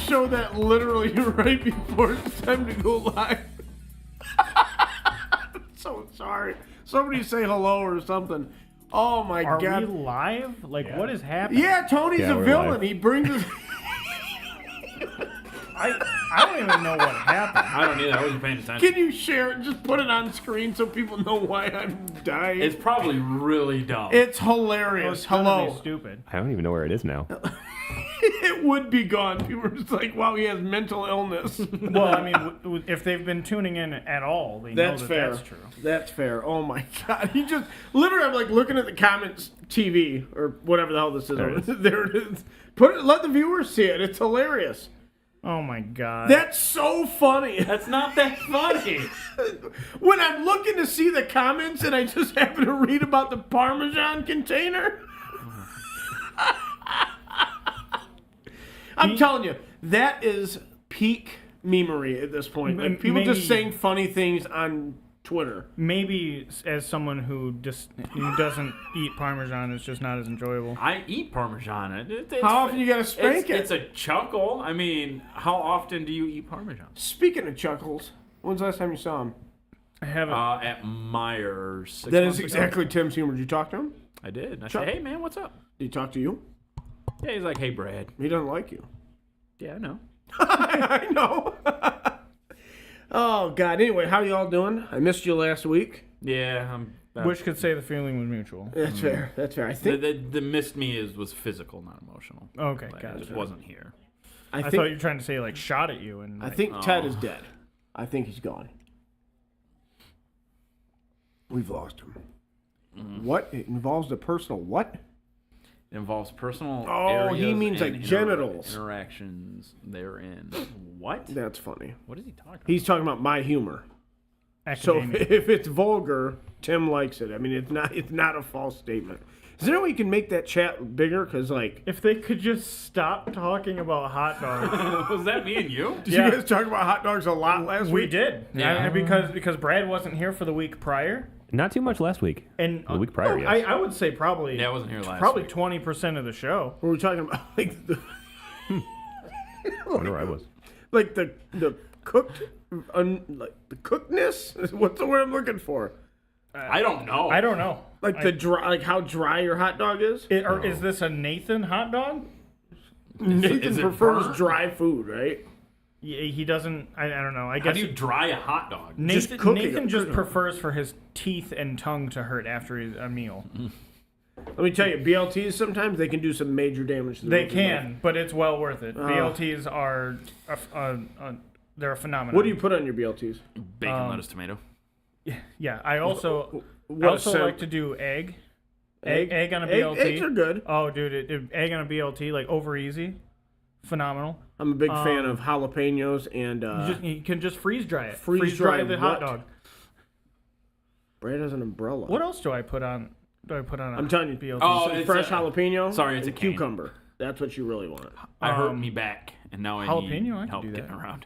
show that literally right before it's time to go live. So sorry. Somebody say hello or something. Oh my God. Are we live? Like, what is happening? Yeah, Tony's a villain. Live. He brings us. I don't even know what happened. I don't either. I wasn't paying attention. Can you share it? Just put it on screen so people know why I'm dying. It's probably really dumb. It's hilarious. It's gonna Hello. be stupid. I don't even know where it is now. It would be gone. People are just like, wow, he has mental illness. Well, I mean, if they've been tuning in at all, they know That's that fair. that's true. That's fair. Oh my God. He just literally, I'm like looking at the comments TV or whatever the hell this is. There it is. Let the viewers see it. It's hilarious. Oh my God. That's so funny. That's not that funny. When I'm looking to see the comments and I just happen to read about the Parmesan container. I'm telling you, that is peak memery at this point. Like people just saying funny things on Twitter. Maybe as someone who doesn't eat Parmesan, it's just not as enjoyable. I eat Parmesan. It's, How often you gotta spank it? It's a chuckle. I mean, how often do you eat Parmesan? Speaking of chuckles, when's the last time you saw him? I haven't. At Myers. 6 That months is ago. exactly Tim's humor. Did you talk to him? I did. I Chuck- said, hey, man, what's up? Did he talk to you? Yeah, he's like, hey, Brad. He doesn't like you. Yeah, I know. I know. Oh, God. Anyway, how y'all doing? I missed you last week. Yeah, I'm... Which could say the feeling was mutual. That's fair. That's fair. I think. The missed me was physical, not emotional. Okay, Like, gotcha. I just wasn't here. I I think. thought you were trying to say like shot at you, and I like, think Ted is dead. I think he's gone. We've lost him. What? It involves the personal what? It involves personal Oh, he areas means and like genitals. interactions therein. What? That's funny. What is he talking about? He's talking about my humor. So academia. if it's vulgar, Tim likes it. I mean, it's not a false statement. Is there any way you can make that chat bigger? Because like, If they could just stop talking about hot dogs. Was that me and you? did Yeah. you guys talk about hot dogs a lot last We week? did. Yeah. Because Brad wasn't here for the week prior. Not too much last week. And The week prior, yes. I would say probably Yeah, I wasn't here last probably week. 20% of the show. Were we talking about like the I wonder where I was. like the cooked like the cookedness? What's the word I'm looking for? I don't know. I don't know. Like the dry, like how dry your hot dog is. Or is this a Nathan hot dog? Nathan is it prefers burnt? dry food, right? Yeah, he doesn't. I don't know. I How guess do you dry a hot dog? Just Nathan, cooking Nathan it. just prefers for his teeth and tongue to hurt after a meal. Let me tell you, BLTs sometimes they can do some major damage to the They roof. can, but it's well worth it. BLTs are they're a phenomenon. What do you put on your BLTs? Bacon, lettuce, tomato. Yeah, I also What like to do egg on a BLT. Eggs are good. Oh, dude, egg on a BLT like over easy, phenomenal. I'm a big fan of jalapenos and You can just freeze dry it. freeze dry dry the hot what? dog. Brad has an umbrella. What else do I put on? I'm telling you, BLT. Oh, some it's fresh a- jalapeno. sorry, it's and a cane. cucumber. That's what you really want. I hurt me back, and now I jalapeno, need I can help do that. getting around.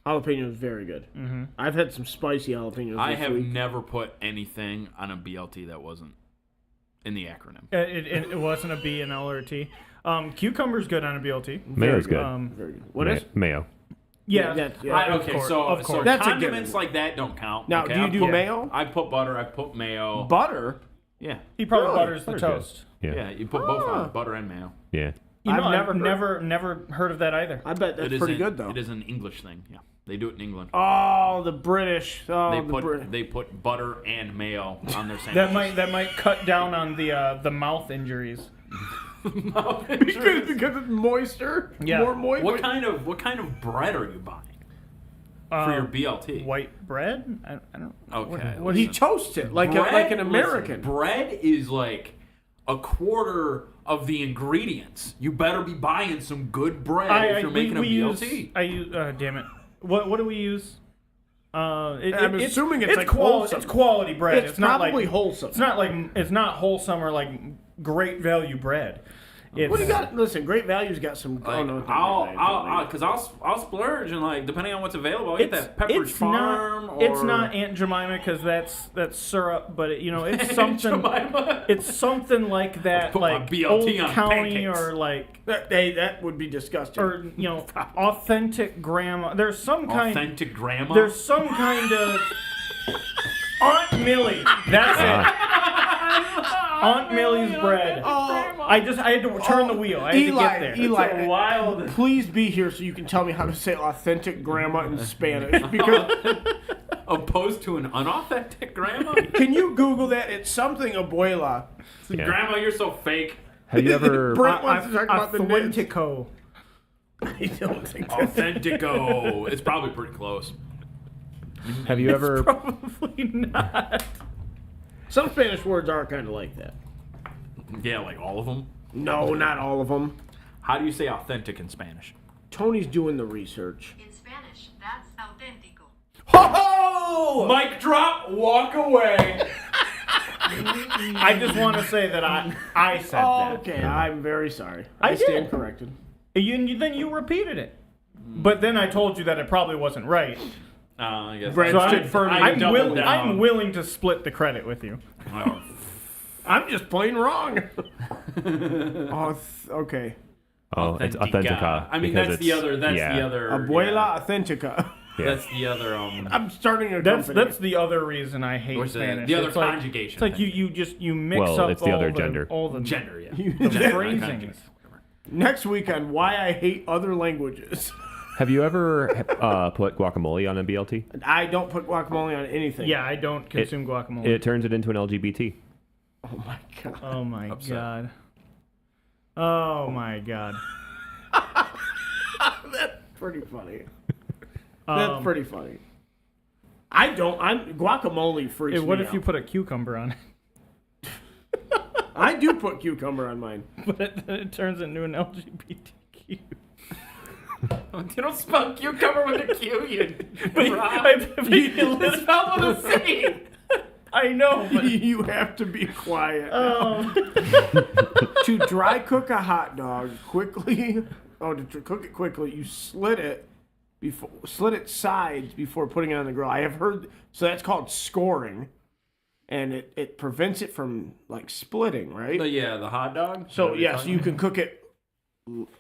Jalapeno is very good. Mm-hmm. I've had some spicy jalapenos. I this have week. never put anything on a BLT that wasn't in the acronym. It wasn't a B, an L, or a T. Cucumber's good on a BLT. Mayo's good. Very good. What is? Mayo. Yeah. Yeah, Okay, course, so of course. That's a condiments given. like that don't count. Now, okay? do you I do put- mayo? I put butter. I put mayo. Butter? Yeah, He probably Really? butters the Butter's good. toast. Yeah. yeah. You put both on butter and mayo. Yeah. You know, I've I've never heard of that either. I bet that's It is pretty an- good though. It is an English thing. Yeah, they do it in England. Oh, the British. Oh, They put butter and mayo on their That sandwich. might cut down on the mouth injuries. because it's moister. Yeah. More moist. What kind of bread are you buying for your BLT? White bread? I don't. Okay, What He do you? toasts it like Bread- an American. listen, bread is like a quarter of the ingredients. You better be buying some good bread if you're making a BLT. Damn it. What do we use? I'm assuming it's like wholesome. It's quality bread. It's not probably like wholesome. It's not wholesome or like great value bread. It's, What do you got? Listen, Great Value's got some. Like, oh no, it's not Great Value. because I'll splurge and like depending on what's available, I'll get that Pepperidge it's Farm. not, it's not Aunt Jemima because that's syrup, but it's something. Jemima. It's something like that, put my like BLT Old on County pancakes. or like That would be disgusting. or authentic grandma. There's some kind. Authentic grandma. There's some kind of Aunt Millie. That's it. Aunt Millie's bread. I had to turn the wheel. I had to get there. Eli, It's a wild. please be here so you can tell me how to say authentic grandma in Spanish. Because opposed to an unauthentic grandma. can you Google that? It's something abuela. Yeah. Grandma, you're so fake. Have you ever? Brent wants to talk about the nits. Authentico. I don't think that's Authentico. It's probably pretty close. Have you ever? Probably not. Some Spanish words are kind of like that. Yeah, like all of them. No, not all of them. How do you say authentic in Spanish? Tony's doing the research. In Spanish, that's auténtico. Ho ho! Mic drop. Walk away. I just want to say that I said that. Okay, I'm very sorry. I I stand did. corrected. Then you repeated it. But then I told you that it probably wasn't right. I guess. Brent So stood firm. I'm doubled down. willing to split the credit with you. Oh, I'm just plain wrong. Okay. Oh, it's authentica. I mean, because that's the it's- other. That's yeah. the other. Abuela authentica. Yeah. That's the other. I'm starting a That's company. that's the other reason I hate What's the- Spanish. the other It's like- conjugation It's like thing. you mix Well, up it's the all other gender. all the gender. Yeah. the Gender, phrasings. Next week on why I hate other languages. Have you ever put guacamole on a BLT? I don't put guacamole on anything. Yeah, I don't consume guacamole. It turns it into an LGBT. Oh my god. Oh my Upset. god. Oh my god. That's pretty funny. Um, That's pretty funny. I'm guacamole freaks What me if you out. put a cucumber on it? I do put cucumber on mine. But it turns into an LGBTQ. You don't spell cucumber with a Q. You. It's spelled with a C. I know, but You have to be quiet. um, To dry cook a hot dog quickly, to cook it quickly, you slit it sides before putting it on the grill. I have heard, so that's called scoring, and it prevents it from like splitting, right? Yeah, the hot dog. So yes, you can cook it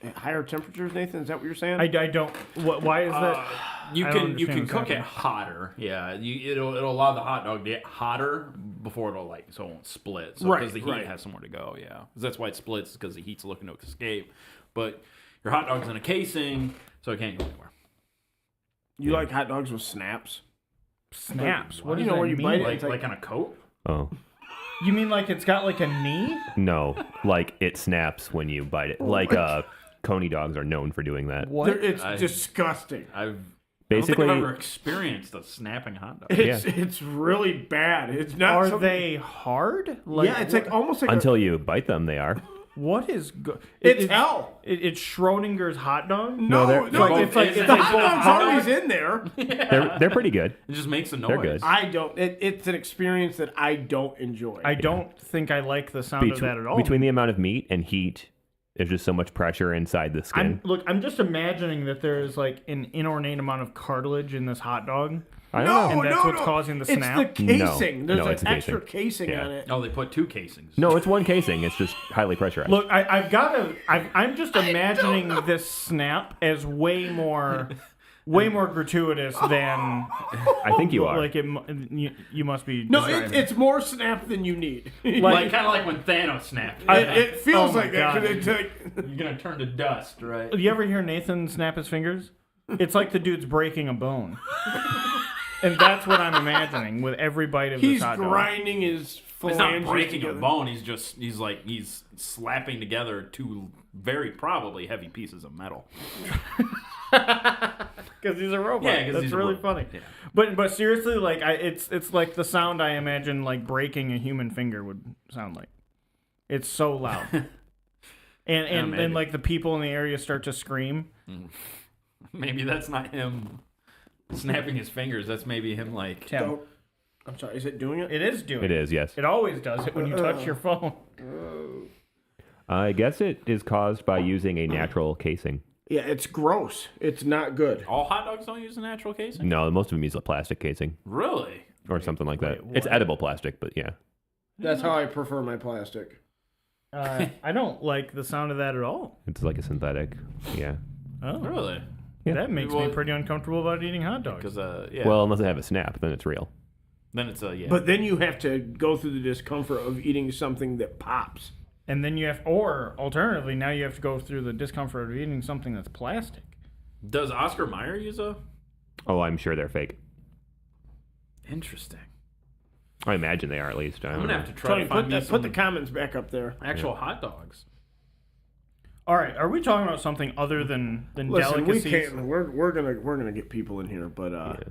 at higher temperatures. Nathan, is that what you're saying? I don't. Why is that? You I don't can understand what's cook it happening. hotter. Yeah, it'll allow the hot dog to get hotter before so it won't split. So Right, because the heat right. has somewhere to go. Yeah, 'cause that's why it splits because the heat's looking to escape. But your hot dog's in a casing, so it can't go anywhere. You like hot dogs with snaps? Snaps. What You does know that where you mean? bite it? Like It's like- on a coat. Oh. You mean like it's got like a knee? No, like it snaps when you bite it. Like Coney dogs are known for doing that. It's I- disgusting. I don't Basically, think I've ever experienced a snapping hot dog. It's really bad. It's not. Are something- they hard? Like, Yeah, it's like almost like until you bite them, they are. what is? it's hell. It's Schrodinger's hot dog. No, they're- no, it's like the both hot dog's hard. always in there. They're pretty good. It just makes a noise. They're good. I don't. It's an experience that I don't enjoy. I don't think I like the sound of that at all. Between the amount of meat and heat, there's just so much pressure inside the skin. I'm just imagining that there's like an inordinate amount of cartilage in this hot dog. I don't no, know. And that's no, what's no. causing the It's snap? the No. casing. There's No, an it's a extra casing. casing Yeah. on it. Oh, they put two casings. No, it's one casing. It's just highly pressurized. Look, I'm just imagining this snap as way more gratuitous than I think you are. like you must be. No, describing. it's more snap than you need. Like kind of like when Thanos snapped. it feels Oh my like that. 'Cause God. it's like, You're gonna turn to dust, right? You ever hear Nathan snap his fingers? It's like the dude's breaking a bone. And that's what I'm imagining with every bite of he's this hot dog. grinding his He's not phalanges breaking together. a bone. He's slapping together two very probably heavy pieces of metal. Because he's a robot. Yeah, 'cause that's he's a really robot. funny. Yeah. But seriously, like it's like the sound I imagine like breaking a human finger would sound like. It's so loud. And maybe. like the people in the area start to scream. Maybe that's not him snapping his fingers. That's maybe him like. Tim, Don't- I'm sorry, is it doing it? it is doing it is, yes. It always does it when you touch your phone. I guess it is caused by using a natural casing. Yeah, it's gross. It's not good. All hot dogs don't use a natural casing? No, most of them use a plastic casing Really? or something like that. wait, It's what? edible plastic, but yeah. That's how I prefer my plastic. I don't like the sound of that at all. It's like a synthetic. Yeah. Oh, Really? that makes me Well- pretty uncomfortable about eating hot dogs. Because, yeah. Well, unless they have a snap, then it's real. then it's yeah. But then you have to go through the discomfort of eating something that pops. And then you have, or alternatively, now you have to go through the discomfort of eating something that's plastic. Does Oscar Mayer use a? Oh, I'm sure they're fake. Interesting. I imagine they are at least. I I'm don't gonna know. have to try Tony, to find me put the some comments back up there. actual hot dogs. All right, are we talking about something other than Listen, we delicacies? can't. We're gonna get people in here, but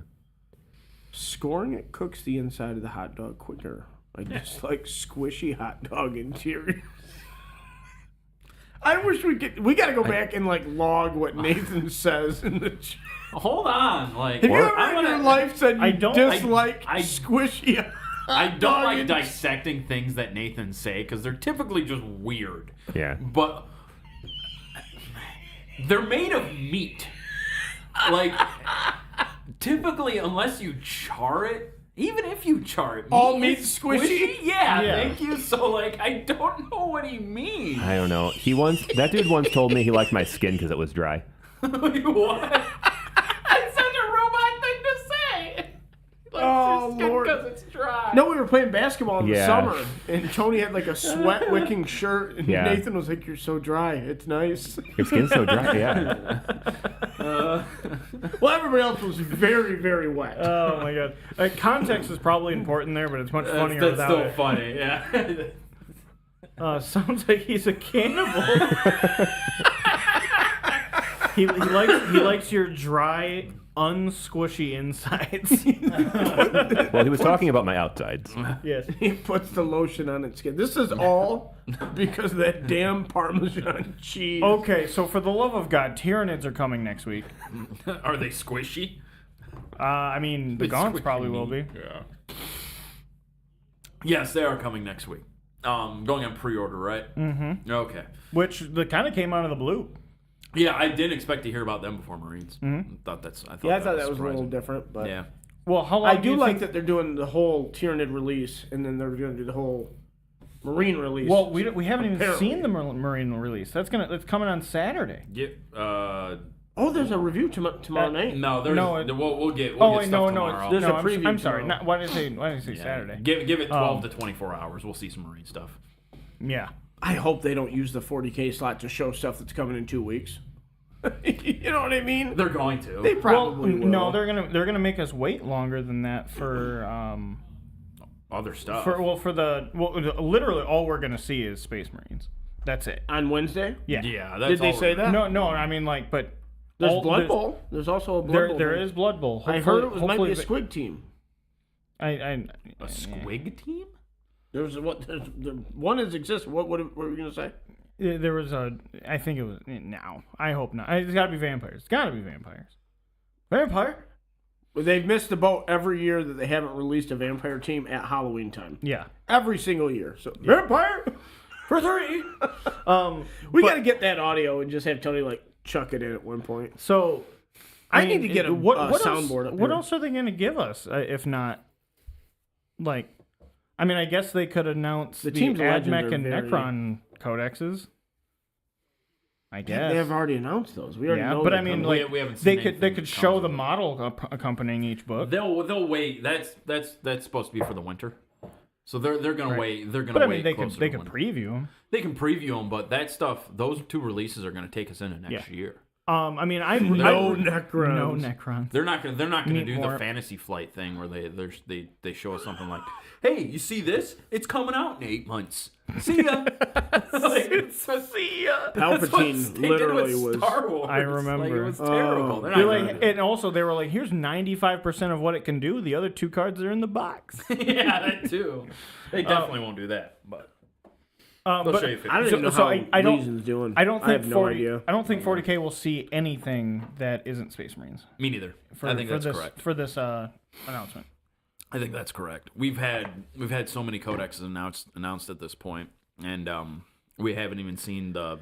scoring it cooks the inside of the hot dog quicker. I just like squishy hot dog interior. I wish we got to go back and like log what Nathan says in the chat. Hold on, like Have you ever I'm in your gonna- life said you I don't- dislike I- squishy? I hot don't dog like and- dissecting things that Nathan say because they're typically just weird. Yeah. But they're made of meat. Like typically, unless you char it. Even if you char it, All meat meat is squishy? Yeah, Yeah. thank you. So like, I don't know what he means. I don't know. That dude once told me he liked my skin because it was dry. What? It's such a robot thing to say. Like, Oh, Lord. because it's dry. No, we were playing basketball in the Yeah. summer, and Tony had like a sweat wicking shirt, and Yeah. Nathan was like, "You're so dry. It's nice." Your skin's so dry. Yeah. Well, everybody else was very, very wet. Oh my god! Context is probably important there, but it's much funnier That's without still it. funny. Yeah. Sounds like he's a cannibal. he likes your dry, unsquishy insides. Well, he was talking about my outsides. Yes. He puts the lotion on its skin. This is all because of that damn Parmesan cheese. Okay, so for the love of God, Tyranids are coming next week. Are they squishy? I mean, the Gaunts probably will be. Yeah. Yes, they are coming next week. Going on pre-order, right? Mm-hmm. Okay. Which kind of came out of the blue. Yeah, I didn't expect to hear about them before Marines. Mm-hmm. I thought Yeah, I thought that was a surprising. little different, but Yeah. Well, how long I do do you like think... that they're doing the whole Tyranid release, and then they're going to do the whole Marine release. Well, we haven't even Apparently. seen the Marine release. That's coming on Saturday. Oh, there's a review tomorrow night. No, there's No, we'll get Oh get wait, stuff no, tomorrow. There's a I'm preview sorry. tomorrow. Why did I say Saturday? Give it 12 to 24 hours. We'll see some Marine stuff. Yeah. I hope they don't use the 40K slot to show stuff that's coming in 2 weeks. You know what I mean? They're going to. They probably will. No, they're gonna make us wait longer than that for Other stuff. literally all we're gonna see is Space Marines. That's it. On Wednesday? Yeah. Yeah, that's Did they all say we're- that? No, I mean like, but There's all- Blood Bowl. There's also a Blood Bowl. There thing. is Blood Bowl. I heard it was might be a hopefully- Squig team. I A squig team? There's one has existed. What were you gonna say? there was I think it was now. I hope not. It's got to be vampires. It's got to be vampires. Vampire. Well, they've missed the boat every year that they haven't released a vampire team at Halloween time. Yeah. Every single year. So vampire for 3. We got to get that audio and just have Tony like chuck it in at one point. So I need to get a soundboard up What here. else are they going to give us if not like? I mean, I guess they could announce the teams of legends Admech are and very- Necron codexes. I guess. They have already announced those. We already Yeah, know. but they're I mean, coming. like we haven't seen they could anything show the comes model accompanying each book. They'll wait. That's supposed to be for the winter. So they're gonna wait. They're gonna But I wait. mean, they closer could to winter. preview them. They can preview them, but that stuff, those 2 releases are gonna take us into next Yeah. year. I mean, No Necrons. No Necrons. They're not gonna Need do more. the Fantasy Flight thing where they show us something like, "Hey, you see this? It's coming out in 8 months. See ya." See ya. Palpatine literally was. Star Wars. I remember. Like, it was terrible. They're not They're gonna like, do and also they were like, "Here's 95% of what it can do. The other 2 cards are in the box." that. Yeah, that too. They definitely won't do that, but they'll but show you. I don't even know So how I don't- Legion's doing. I don't think have no 40. idea. I don't think 40K will see anything that isn't Space Marines. Me neither. For, I think for that's this, correct. for this announcement. I think that's correct. We've had so many codexes announced at this point, and We haven't even seen the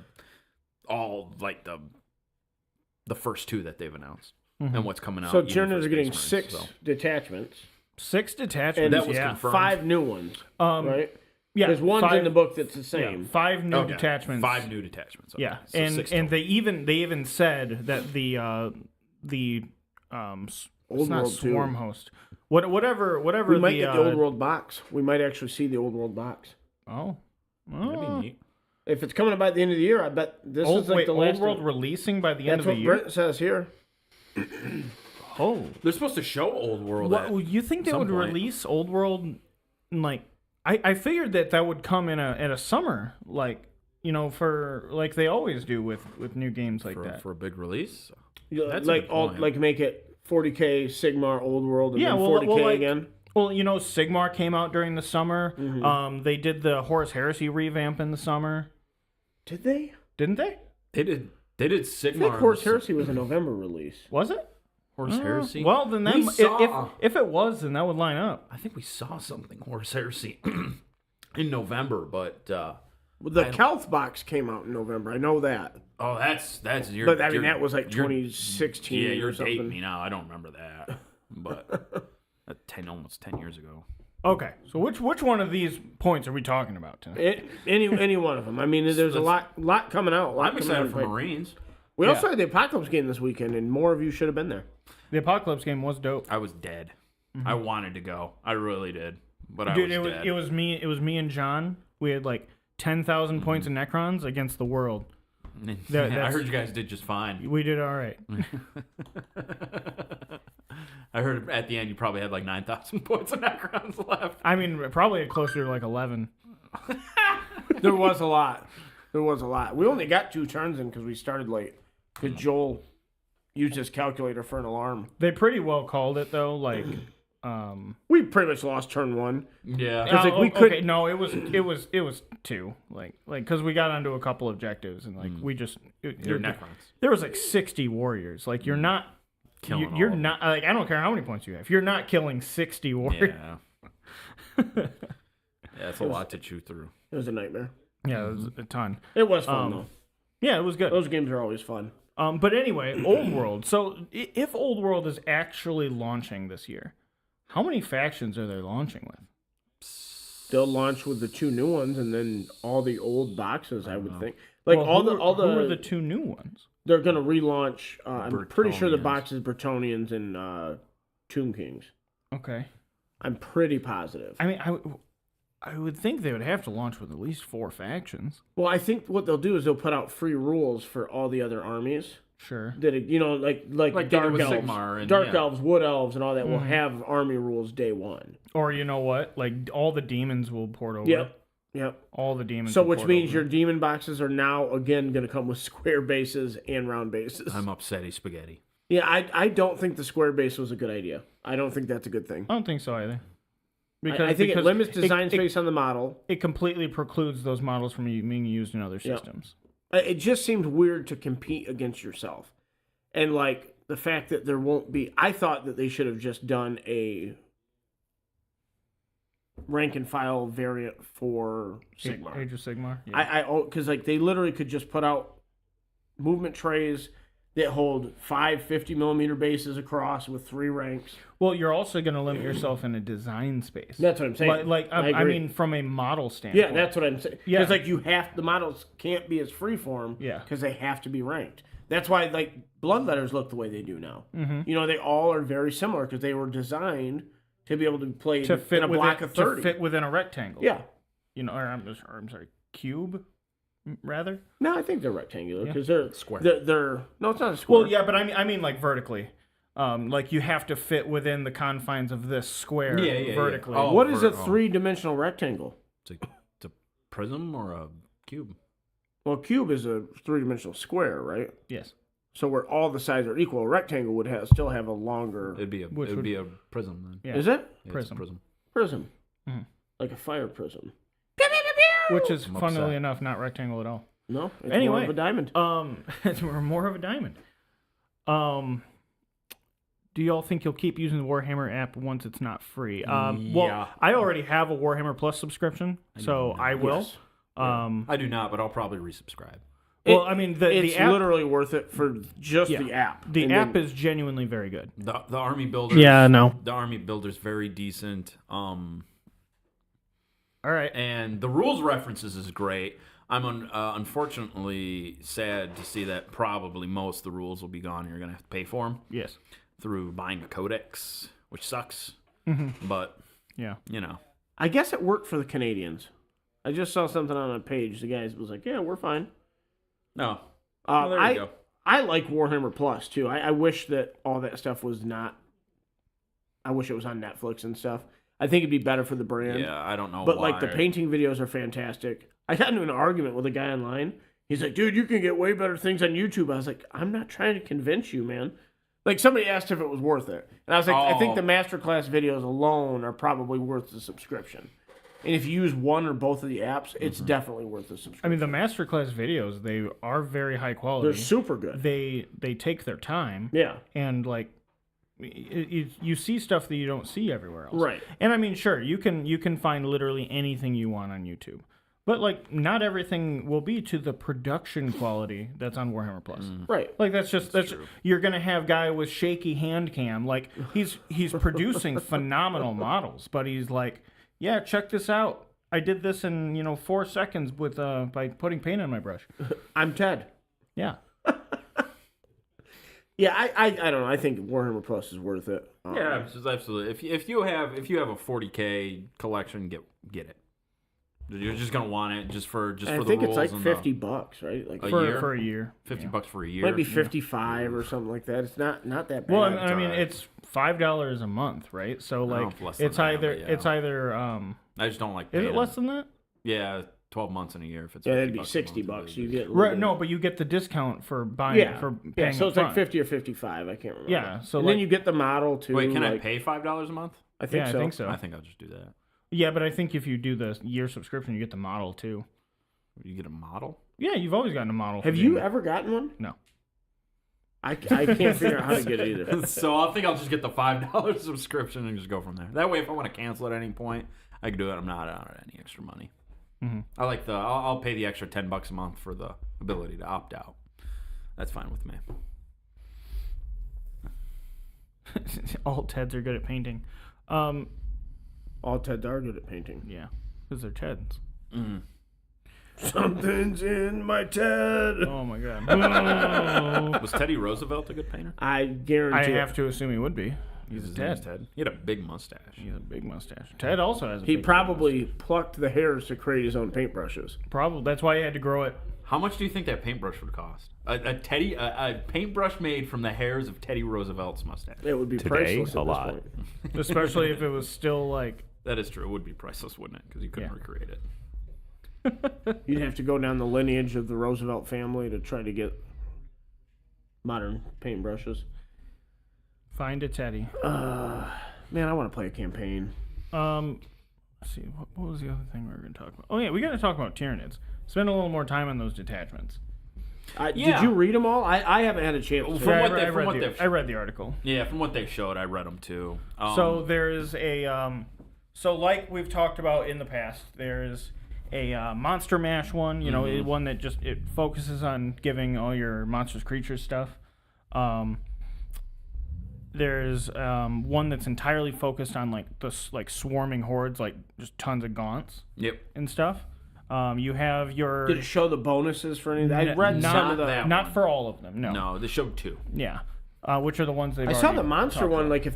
first 2 that they've announced and what's coming out. So even for Tyranids are getting Space 6 Marines, so. detachments. 6 And detachments. that was yeah. confirmed. 5 new ones, right? Yeah. There's one's 5 in the book that's the Yeah, same. 5 new Okay, detachments. 5 new detachments. Okay. Yeah, So and 6 and total. they even said that the it's not World too. swarm host. Whatever We might get the uh, old world box. We might actually see the old world box. Oh. That'd be neat. If it's coming by the end of the year, I bet this is like the last Old World one. releasing by the end That's of the what year. Brent says here. Oh. They're supposed to show Old World. What, you think they some would point. release Old World in, like I figured that would come in a summer, like, you know, for like they always do with new games like that. for a big release. You know, That's a like good all point. like make it 40K Sigmar Old World and Yeah, then well, 40K like, again. Well, you know, Sigmar came out during the summer. Mm-hmm. They did the Horus Heresy revamp in the summer, Did they? didn't they? They did Sigmar. I think Horse Heresy was a November release. Was it? Horse Heresy. Well, then that We saw- if it was, then that would line up. I think we saw something Horse Heresy in November, but The Kelth box came out in November. I know that. oh, that's your. But I mean, your- that was like your- 2016 Yeah, or you're something. dating me now. I don't remember that, but almost 10 years ago. Okay, so which one of these points are we talking about tonight? Any one of them. I mean, there's a lot coming out. I'm excited for Marines. We also had the Apocalypse game this weekend, and more of you should have been there. The Apocalypse game was dope. I was dead. I wanted to go. I really did, but Dude, I was dead. it was me and John. We had like 10,000 points in Necrons against the world. I that's- heard you guys did just fine. We did all right. I heard at the end you probably had like 9,000 points of Necrons left. I mean, probably closer to like 11. There was a lot. There was a lot. We only got 2 turns in because we started late. Because Joel used his calculator for an alarm. They pretty well called it though. Like, We pretty much lost turn 1. Yeah. like, we okay, couldn't- no, it was 2. Like, because we got onto a couple objectives and like we just Your Necrons. there was like 60 warriors. Like, you're not. Killing You're all of them. not like I don't care how many points you have. You're not killing 60 warriors. Yeah. Yeah, it's a lot to chew through. It was a nightmare. Yeah, it was a ton. It was fun, though. Yeah, it was good. Those games are always fun. But anyway, Old World. So if Old World is actually launching this year, how many factions are they launching with? They'll launch with the 2 new ones and then all the old boxes, I would think. Like, Well, all who are the 2 new ones? They're going to relaunch. I'm pretty sure the Bretonnians. box is Bretonnians and Tomb Kings. Okay. I'm pretty positive. I mean, I would think they would have to launch with at least 4 factions. Well, I think what they'll do is they'll put out free rules for all the other armies. Sure. That like Like they did Dark with Elves, Sigmar and- Dark yeah. Elves, Wood Elves, and all that will have army rules day 1. Or you know what? Like all the demons will port over. Yep. All the demons. So will which port means over. your demon boxes are now again going to come with square bases and round bases. I'm upsetty spaghetti. Yeah, I don't think the square base was a good idea. I don't think that's a good thing. I don't think so either. I think it limits design space on the model. It completely precludes those models from being used in other systems. It just seemed weird to compete against yourself. And like the fact that there won't be, I thought that they should have just done a rank and file variant for Sigmar. Age of Sigmar. Yeah. Because like they literally could just put out movement trays that hold 5 50mm bases across with 3 ranks. Well, you're also going to limit yourself in a design space. That's what I'm saying. I agree. mean, from a model standpoint. Yeah, that's what I'm saying. Yeah. Because like the models can't be as freeform. Yeah. Because they have to be ranked. That's why like Bloodletters look the way they do now. Mm-hmm. You know, they all are very similar because they were designed to be able to play to fit in a block of 30. to fit within a rectangle. Yeah. You know, or I'm sorry, cube, rather. No, I think they're rectangular because they're Square. They're no, it's not a square. Well, yeah, but I mean like vertically. Like you have to fit within the confines of this square Yeah. vertically. Oh. What is a vertical. 3-dimensional rectangle? It's a prism or a cube. Well, a cube is a 3-dimensional square, right? Yes. So where all the sides are equal, a rectangle would still have a longer. It'd be a prism then. Yeah. Is it Yeah, Prism. It's a prism. prism? Mhm. Like a fire prism? Which is, I'm funnily upset. enough, not rectangle at all. No, it's more Anyway, of a diamond. We're more of a diamond. Do y'all think you'll keep using the Warhammer app once it's not free? Well, Yeah. I already have a Warhammer Plus subscription, so I will. Yes. I do not, but I'll probably resubscribe. Well, I mean, It's the app, literally worth it for just the app. the And app then- is genuinely very good. The Army Builder's Yeah, no. The Army Builder's very decent. All right. And the rules references is great. I'm unfortunately sad to see that probably most of the rules will be gone. You're gonna have to pay for them Yes. through buying a codex, which sucks. But Yeah. you know, I guess it worked for the Canadians. I just saw something on a page. The guy was like, "Yeah, we're fine." no. Well, there you go. I like Warhammer Plus too. I wish that all that stuff was not. I wish it was on Netflix and stuff. I think it'd be better for the brand. Yeah, I don't know. But why. like the painting videos are fantastic. I got into an argument with a guy online. He's like, "Dude, you can get way better things on YouTube." I was like, "I'm not trying to convince you, man." Like somebody asked if it was worth it, and I was like, "I think the masterclass videos alone are probably worth the subscription." And if you use one or both of the apps, it's definitely worth the subscription. I mean, the masterclass videos, they are very high quality. They're super good. They take their time. Yeah. And like, you see stuff that you don't see everywhere else. Right. And I mean, sure, you can find literally anything you want on YouTube, but like, not everything will be to the production quality that's on Warhammer Plus. Right. Like that's you're gonna have guy with shaky hand cam. Like he's producing phenomenal models, but he's like, yeah, check this out. I did this in 4 seconds with by putting paint on my brush. I'm Ted. Yeah. Yeah, I don't know. I think Warhammer Plus is worth it. Yeah, absolutely. If you have a 40K collection, get it. You're just gonna want it just for I the think rules. it's like and $50, right? Like For a year. $50 for a year. might be 55 or something like that. It's not that bad. Well, I mean, alright. it's $5 a month, right? So like, less than it's that, either but yeah. it's either I just don't like. is paying it less than that? Yeah, 12 months in a year. If it's Yeah, that'd $50 be a $60. month, You get Right. No, but you get the discount for buying yeah, for paying. yeah. So it's upfront. like 50 or 55. I can't remember. Yeah, so and like- then you get the model too. Wait, can I like- pay $5 a month? I think Yeah, so. I think so. I think I'll just do that. Yeah, but I think if you do the year subscription, you get the model too. You get a model. Yeah, you've always gotten a model. Have for you gaming. ever gotten one? No. I can't figure out how to get it either. So I think I'll just get the $5 subscription and just go from there. That way, if I want to cancel at any point, I can do it. I'm not out any extra money. I like I'll pay the extra $10 a month for the ability to opt out. That's fine with me. All Teds are good at painting. All Teds are good at painting. Yeah, because they're Teds. Something's in my Ted. Oh my god. Was Teddy Roosevelt a good painter? I I guarantee have to assume he would be. He's a His name's Ted. Ted. He had a big mustache. He's a big mustache. Ted also has a he big probably plucked the hairs to create his own paintbrushes. Probably. That's why he had to grow it. How much do you think that paintbrush would cost? A paintbrush made from the hairs of Teddy Roosevelt's mustache. It would be Today, priceless at a this lot. point. Especially if it was still like. That is true. It would be priceless, wouldn't it? Because you couldn't Yeah. recreate it. You'd have to go down the lineage of the Roosevelt family to try to get modern paintbrushes. Find a Teddy. Man, I want to play a campaign. Let's see, what was the other thing we were going to talk about? Oh yeah, we got to talk about Tyranids. Spend a little more time on those detachments. Did Yeah. you read them all? I haven't had a chance. to. From Yeah, what I read the article. Yeah, from what they showed, I read them too. So there is a so like we've talked about in the past, there's a Monster Mash one. You know, one that just it focuses on giving all your monstrous creatures stuff. There's one that's entirely focused on like swarming hordes, like just tons of gaunts Yep. and stuff. You have your Did it show the bonuses for any? I read not, some of the. that not one. for all of them. No. No, they showed 2. Yeah. Which are the ones they've I saw already the monster talked one. about. Like if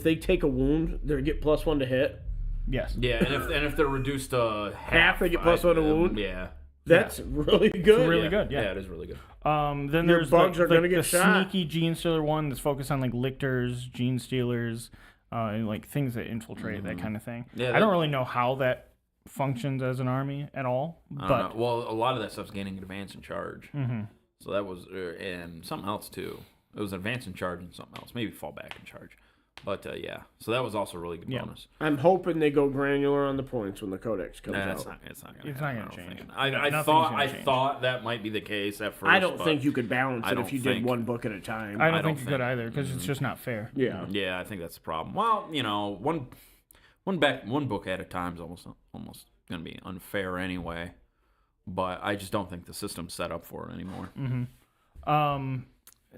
they take a wound, they get +1 to hit. Yes. Yeah, and if they're reduced to half, they get +1 to wound? Yeah. That's really good. Really good. Yeah. Yeah, it is really good. Then Your there's bugs like, are gonna like get the shot. sneaky gene stealer one that's focused on like lictors, gene stealers, and like things that infiltrate that kind of thing. Yeah, I don't that- really know how that functions as an army at all, I don't but know. Well, a lot of that stuff's gaining advance in charge. So that was and something else too. It was advance in charge and something else. Maybe fall back in charge. But yeah, so that was also a really good Yeah. bonus. I'm hoping they go granular on the points when the codex comes Nah, out. It's it's not not gonna gonna happen, change. I Nothing's thought gonna I change. thought that might be the case at first. I don't but think you could balance I it don't if you did think- one book at a time. I don't don't think you could think- either because it's just not fair. yeah. Yeah, I think that's the problem. Well, one book at a time is almost gonna be unfair anyway. but I just don't think the system's set up for it anymore.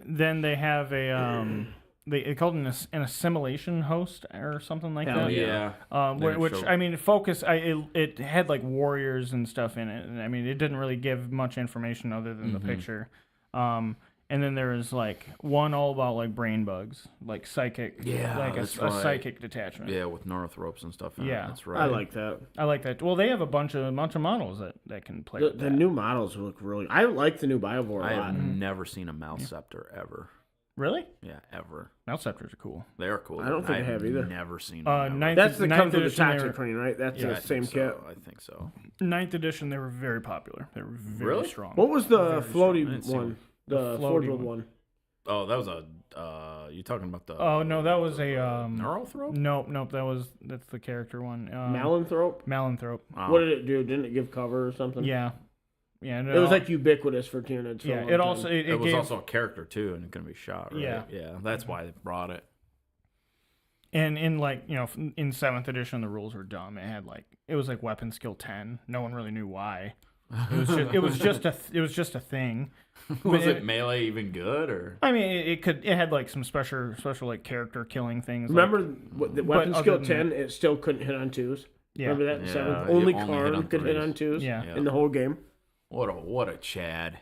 Then they have a they called it an assimilation host or something like Hell that. Yeah. Which show- I mean, it had like warriors and stuff in it. And I mean, it didn't really give much information other than the picture. And then there is like one all about like brain bugs, like psychic, Yeah, like that's a right. psychic detachment. Yeah, with neurothropes and stuff. Yeah. That's right. I like that. I like that. Well, they have a bunch of models that can play. The, with the that. new models look really. I like the new Biovore a I lot. have never seen a mouse scepter ever. Really? Yeah, ever. Mouse scepters are cool. They are cool. I don't think I have either. Never seen one. Ninth, That's the ninth comes with the edition, they toxic were- crane, right? That's Yeah, the I same think kit. so. I think so. Ninth edition, they were very popular. They were very Really? strong. What was the I floaty didn't see one? one. The floaty Forge World one. one. Oh, that was a. You talking about the? Oh no, that was a Neurothrope? Nope. That's the character one. Malanthrope? Malanthrope. Oh. What did it do? Didn't it give cover or something? Yeah. No, It was like ubiquitous for Tyranids. yeah. It also It was gave, also a character too, and it couldn't be shot. Right? Yeah. Yeah. That's why they brought it. and in like in 7th edition the rules were dumb. It was like weapon skill 10. No one really knew why. It was just a thing. Was But it melee even good or? I mean, it had like some special like character killing things. Remember like, the weapon other skill than 10, it still couldn't hit on 2s? Yeah. Remember that in Yeah, 7th? you Only only hit Karn on could hit 3s. on 2s Yeah. in the whole game. What a Chad.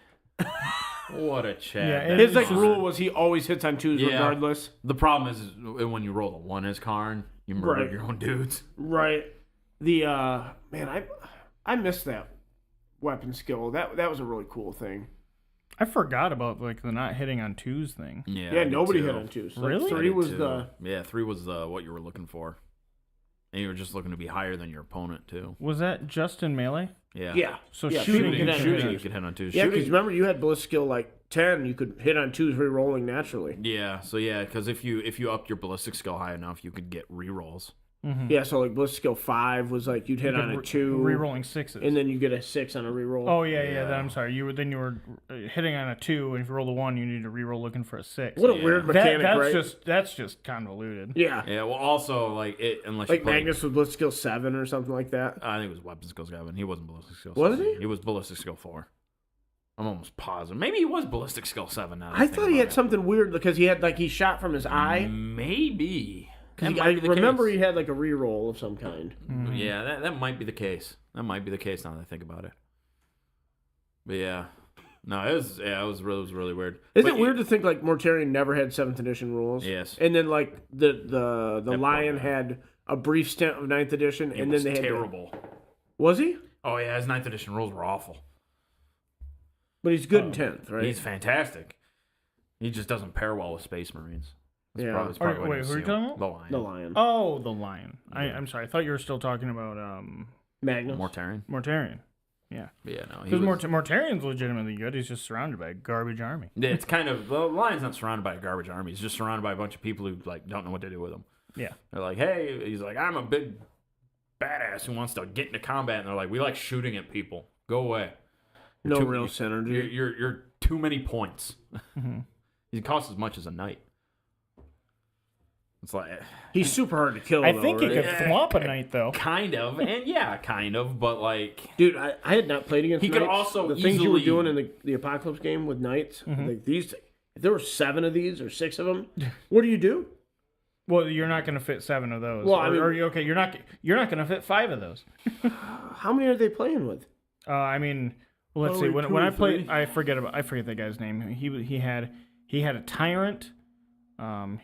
What a Chad. Yeah, that His is. like rule was he always hits on 2s Yeah. regardless. The problem is when you roll a 1 as Karn, you murder Right. your own dudes. Right. The man, I missed that weapon skill. That was a really cool thing. I forgot about like the not hitting on 2s thing. Yeah. Yeah, I did nobody too. hit on 2s. Really? Like, I 3 did was too. the Yeah, 3 was what you were looking for. And you were just looking to be higher than your opponent too. Was that just in melee? Yeah. yeah. So Yeah, shooting, people could hit on Shooting, 2s. you could hit on 2s. Yeah, because Shooting, remember you had ballistic skill like 10, you could hit on 2s re-rolling naturally. yeah. So yeah, because if you upped your ballistic skill high enough, you could get rerolls. Yeah, so like ballistic skill 5 was like you'd hit on a 2, Rerolling 6s. and then you get a 6 on a reroll. Oh yeah. I'm sorry. You were hitting on a 2, and if you roll a 1, you need to reroll looking for a 6. What a weird mechanic, that's just convoluted. Yeah. Yeah. Well, also like it unless Like you played, Magnus with ballistic skill 7 or something like that. I think it was weapon skill 7. He wasn't ballistic skill. Was 7. he? He was ballistic skill 4. I'm almost positive. Maybe he was ballistic skill 7. Now that I think thought he about had something weird because he shot from his eye. it. Maybe. That I might be the remember case. he had like a reroll of some kind. Yeah, that might be the case. That might be the case now that I think about it. But yeah, no, it was really weird. Isn't But it weird to think like Mortarion never had 7th edition rules? Yes. And then like the That Lion poor guy. had a brief stint of 9th edition, He and was then they had terrible. Was he? Oh yeah, his 9th edition rules were awful. But he's good in 10th, right? He's fantastic. He just doesn't pair well with Space Marines. Yeah. That's probably Wait, why I who are you didn't see talking him. about? The Lion. the Lion. Oh, the lion. I'm sorry. I thought you were still talking about Magnus. Mortarion. Mortarion. Yeah. But yeah, no. He Because was, Mortarion's legitimately good. He's just surrounded by a garbage army. Yeah, it's kind of the Lion's not surrounded by a garbage army. He's just surrounded by a bunch of people who like don't know what to do with him. Yeah. They're like, hey, he's like, I'm a big badass who wants to get into combat, and they're like, we like shooting at people. Go away. No Too- real synergy. You're too many points. Mm-hmm. He costs as much as a knight. It's like He's super hard to kill, I though, think he right? could thwomp a knight, though. kind of, and yeah, kind of, but like Dude, I had not played against He could knights. also the things you were easily- doing in the Apocalypse game with knights, like these. If there were 7 of these or 6 of them, what do you do? Well, you're not going to fit 7 of those. Well, I mean- okay, you're not going to fit 5 of those. How many are they playing with? I mean, well, let's see. Only When 2 I or played, 3. I forget the guy's name. He had a tyrant.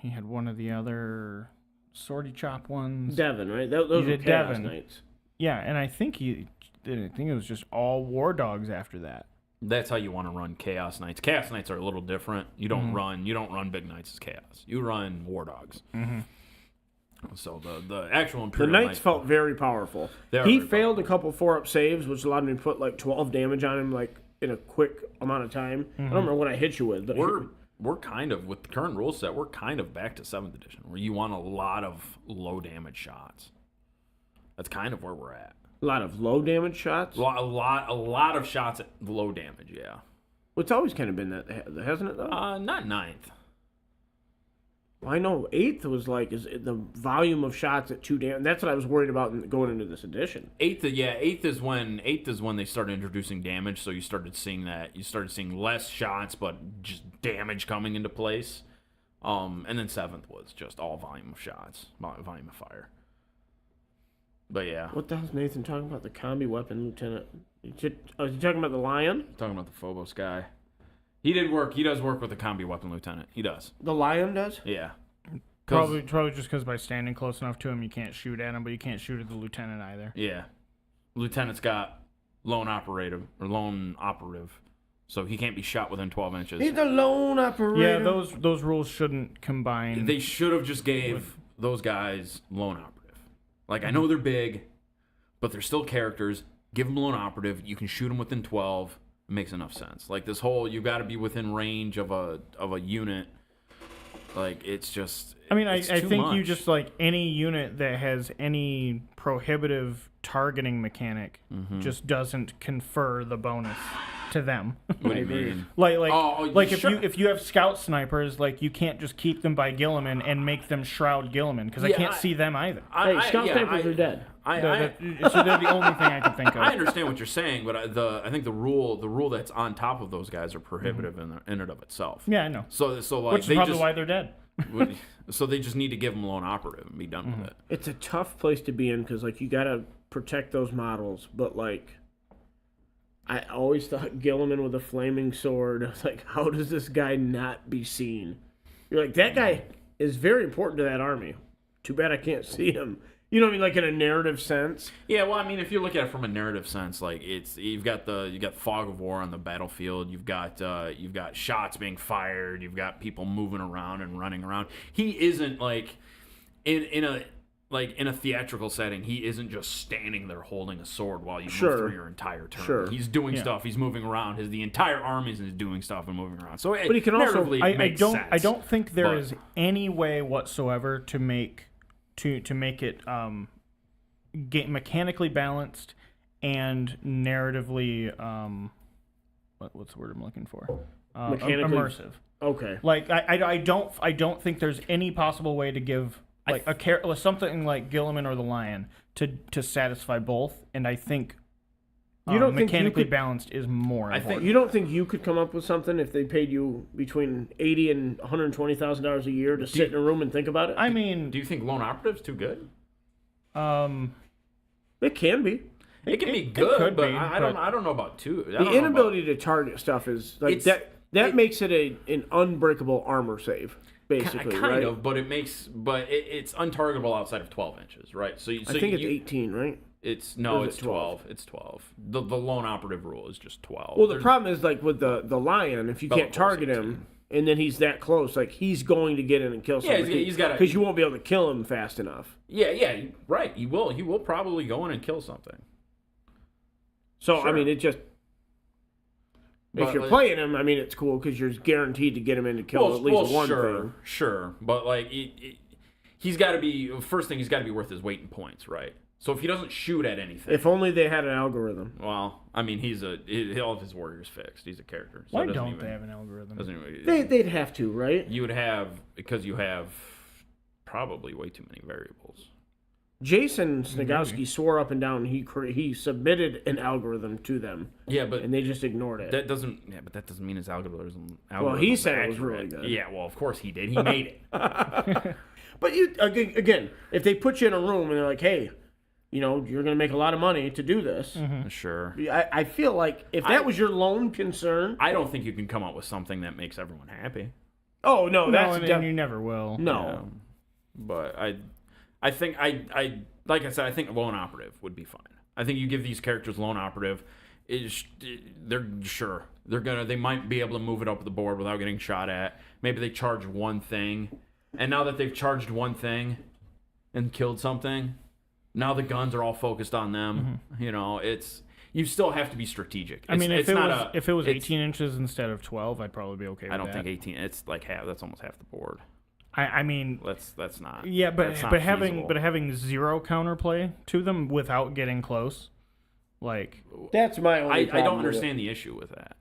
He had one of the other swordy chop ones. Devon, right? Those were did Chaos Devon. Knights. Yeah, and I think it was just all war dogs after that. that's how you want to run Chaos Knights. Chaos Knights are a little different. You don't Mm-hmm. run big knights as chaos. You run war dogs. Mm-hmm. So the actual The Imperial knights Knight- felt very powerful. They are He very failed a couple 4-up saves, which allowed me to put like 12 damage on him like in a quick amount of time. I don't remember what I hit you with, but We're kind of, with the current rule set, we're kind of back to 7th edition, where you want a lot of low damage shots. That's kind of where we're at. a lot of low damage shots. A lot of shots at low damage, yeah. It's always kind of been that, hasn't it? Though. Not 9th. I know 8th was like is the volume of shots at 2 damage. That's what I was worried about going into this edition. 8th is when they started introducing damage. So you started seeing less shots, but just damage coming into place. And then 7th was just all volume of shots, volume of fire. But yeah, What the hell's Nathan talking about? The combi weapon lieutenant. Is he talking about the Lion? I'm talking about the Phobos guy. He does work with the combi weapon lieutenant. He does. The Lion does? Yeah. Probably just because by standing close enough to him, you can't shoot at him, but you can't shoot at the lieutenant either. Yeah. Lieutenant's got lone operative, so he can't be shot within 12 inches. He's a lone operator. Yeah, those rules shouldn't combine. They should have just gave those guys lone operative. Like, I know they're big, but they're still characters. Give them lone operative. You can shoot them within 12. It makes enough sense. Like, this whole, you got to be within range of a unit. Like, it's just, I it's think too you much. just, like, any unit that has any prohibitive targeting mechanic just doesn't confer the bonus to them. What do you mean? Like sure. if you have scout snipers, like, you can't just keep them by Gilliman and make them shroud Gilliman, because I can't see them either. Hey, scout snipers are dead. So they're the only thing I can think of. I understand what you're saying, but I think the rule that's on top of those guys are prohibitive in and of itself. Yeah, I know. So like, Which is probably why they're dead. So they just need to give them lone operative and be done with it. It's a tough place to be in because, like, you got to protect those models, but, like, I always thought Gilliman with a flaming sword, I was like, how does this guy not be seen? You're like, that guy is very important to that army. Too bad I can't see him. You know what I mean? Like, in a narrative sense. Yeah, well, I mean, if you look at it from a narrative sense, like, you've got fog of war on the battlefield, you've got shots being fired, you've got people moving around and running around. He isn't, like, in a theatrical setting, he isn't just standing there holding a sword while you move through your entire turn. Sure. He's doing stuff. He's moving around. The entire army is doing stuff and moving around. So, but he can also. I don't think there is any way whatsoever to make it mechanically balanced and narratively what's the word I'm looking for? Mechanically immersive. Okay. Like I don't think there's any possible way to give like something like Gilliman or the Lion to satisfy both, and I think you don't think mechanically balanced is more important. You don't think you could come up with something if they paid you between $80,000 and $120,000 a year to sit in a room and think about it? I mean, do you think lone operative's too good? It can be. It can be good, could but be, I don't know about two. The inability to target stuff is like that makes it an unbreakable armor save, basically, kind right? of, but it's untargetable outside of 12 inches, right? So I think it's 18, right? It's 12? 12. It's 12. The lone operative rule is just 12. Well, the problem is like with the Lion, if you can't target him and then he's that close, like he's going to get in and kill somebody. Yeah, he's got because you won't be able to kill him fast enough. Yeah, right. He will probably go in and kill something. So Sure. I mean, it just if you're playing him, I mean, it's cool because you're guaranteed to get him in to kill at least one thing. Sure, but like he's got to be first thing. He's got to be worth his weight in points, right? So if he doesn't shoot at anything, If only they had an algorithm. well, I mean, all of his warriors fixed. He's a character. So why don't they have an algorithm? They'd have to, right? You would have because you have probably way too many variables. Jason Snagowski swore up and down he submitted an algorithm to them. Yeah, but and they just ignored it. that doesn't mean his algorithm. Well, he said it was really good. Yeah, well, of course he did. He made it. But you again, if they put you in a room and they're like, "Hey, you know, you're going to make a lot of money to do this," Sure. I feel like if that was your lone concern, I don't think you can come up with something that makes everyone happy. oh no, that's and you never will. no. But I think like I said, I think lone operative would be fine. I think you give these characters lone operative, they might be able to move it up the board without getting shot at. Maybe they charge one thing, and now that they've charged one thing and killed something, now the guns are all focused on them. You know, you still have to be strategic. I mean, if it was 18 inches instead of 12, I'd probably be okay with that. I don't think 18. It's like half. That's almost half the board. I mean, that's not. Yeah, that's not having feasible. zero counterplay to them without getting close, like That's my only I problem don't with understand the issue with that.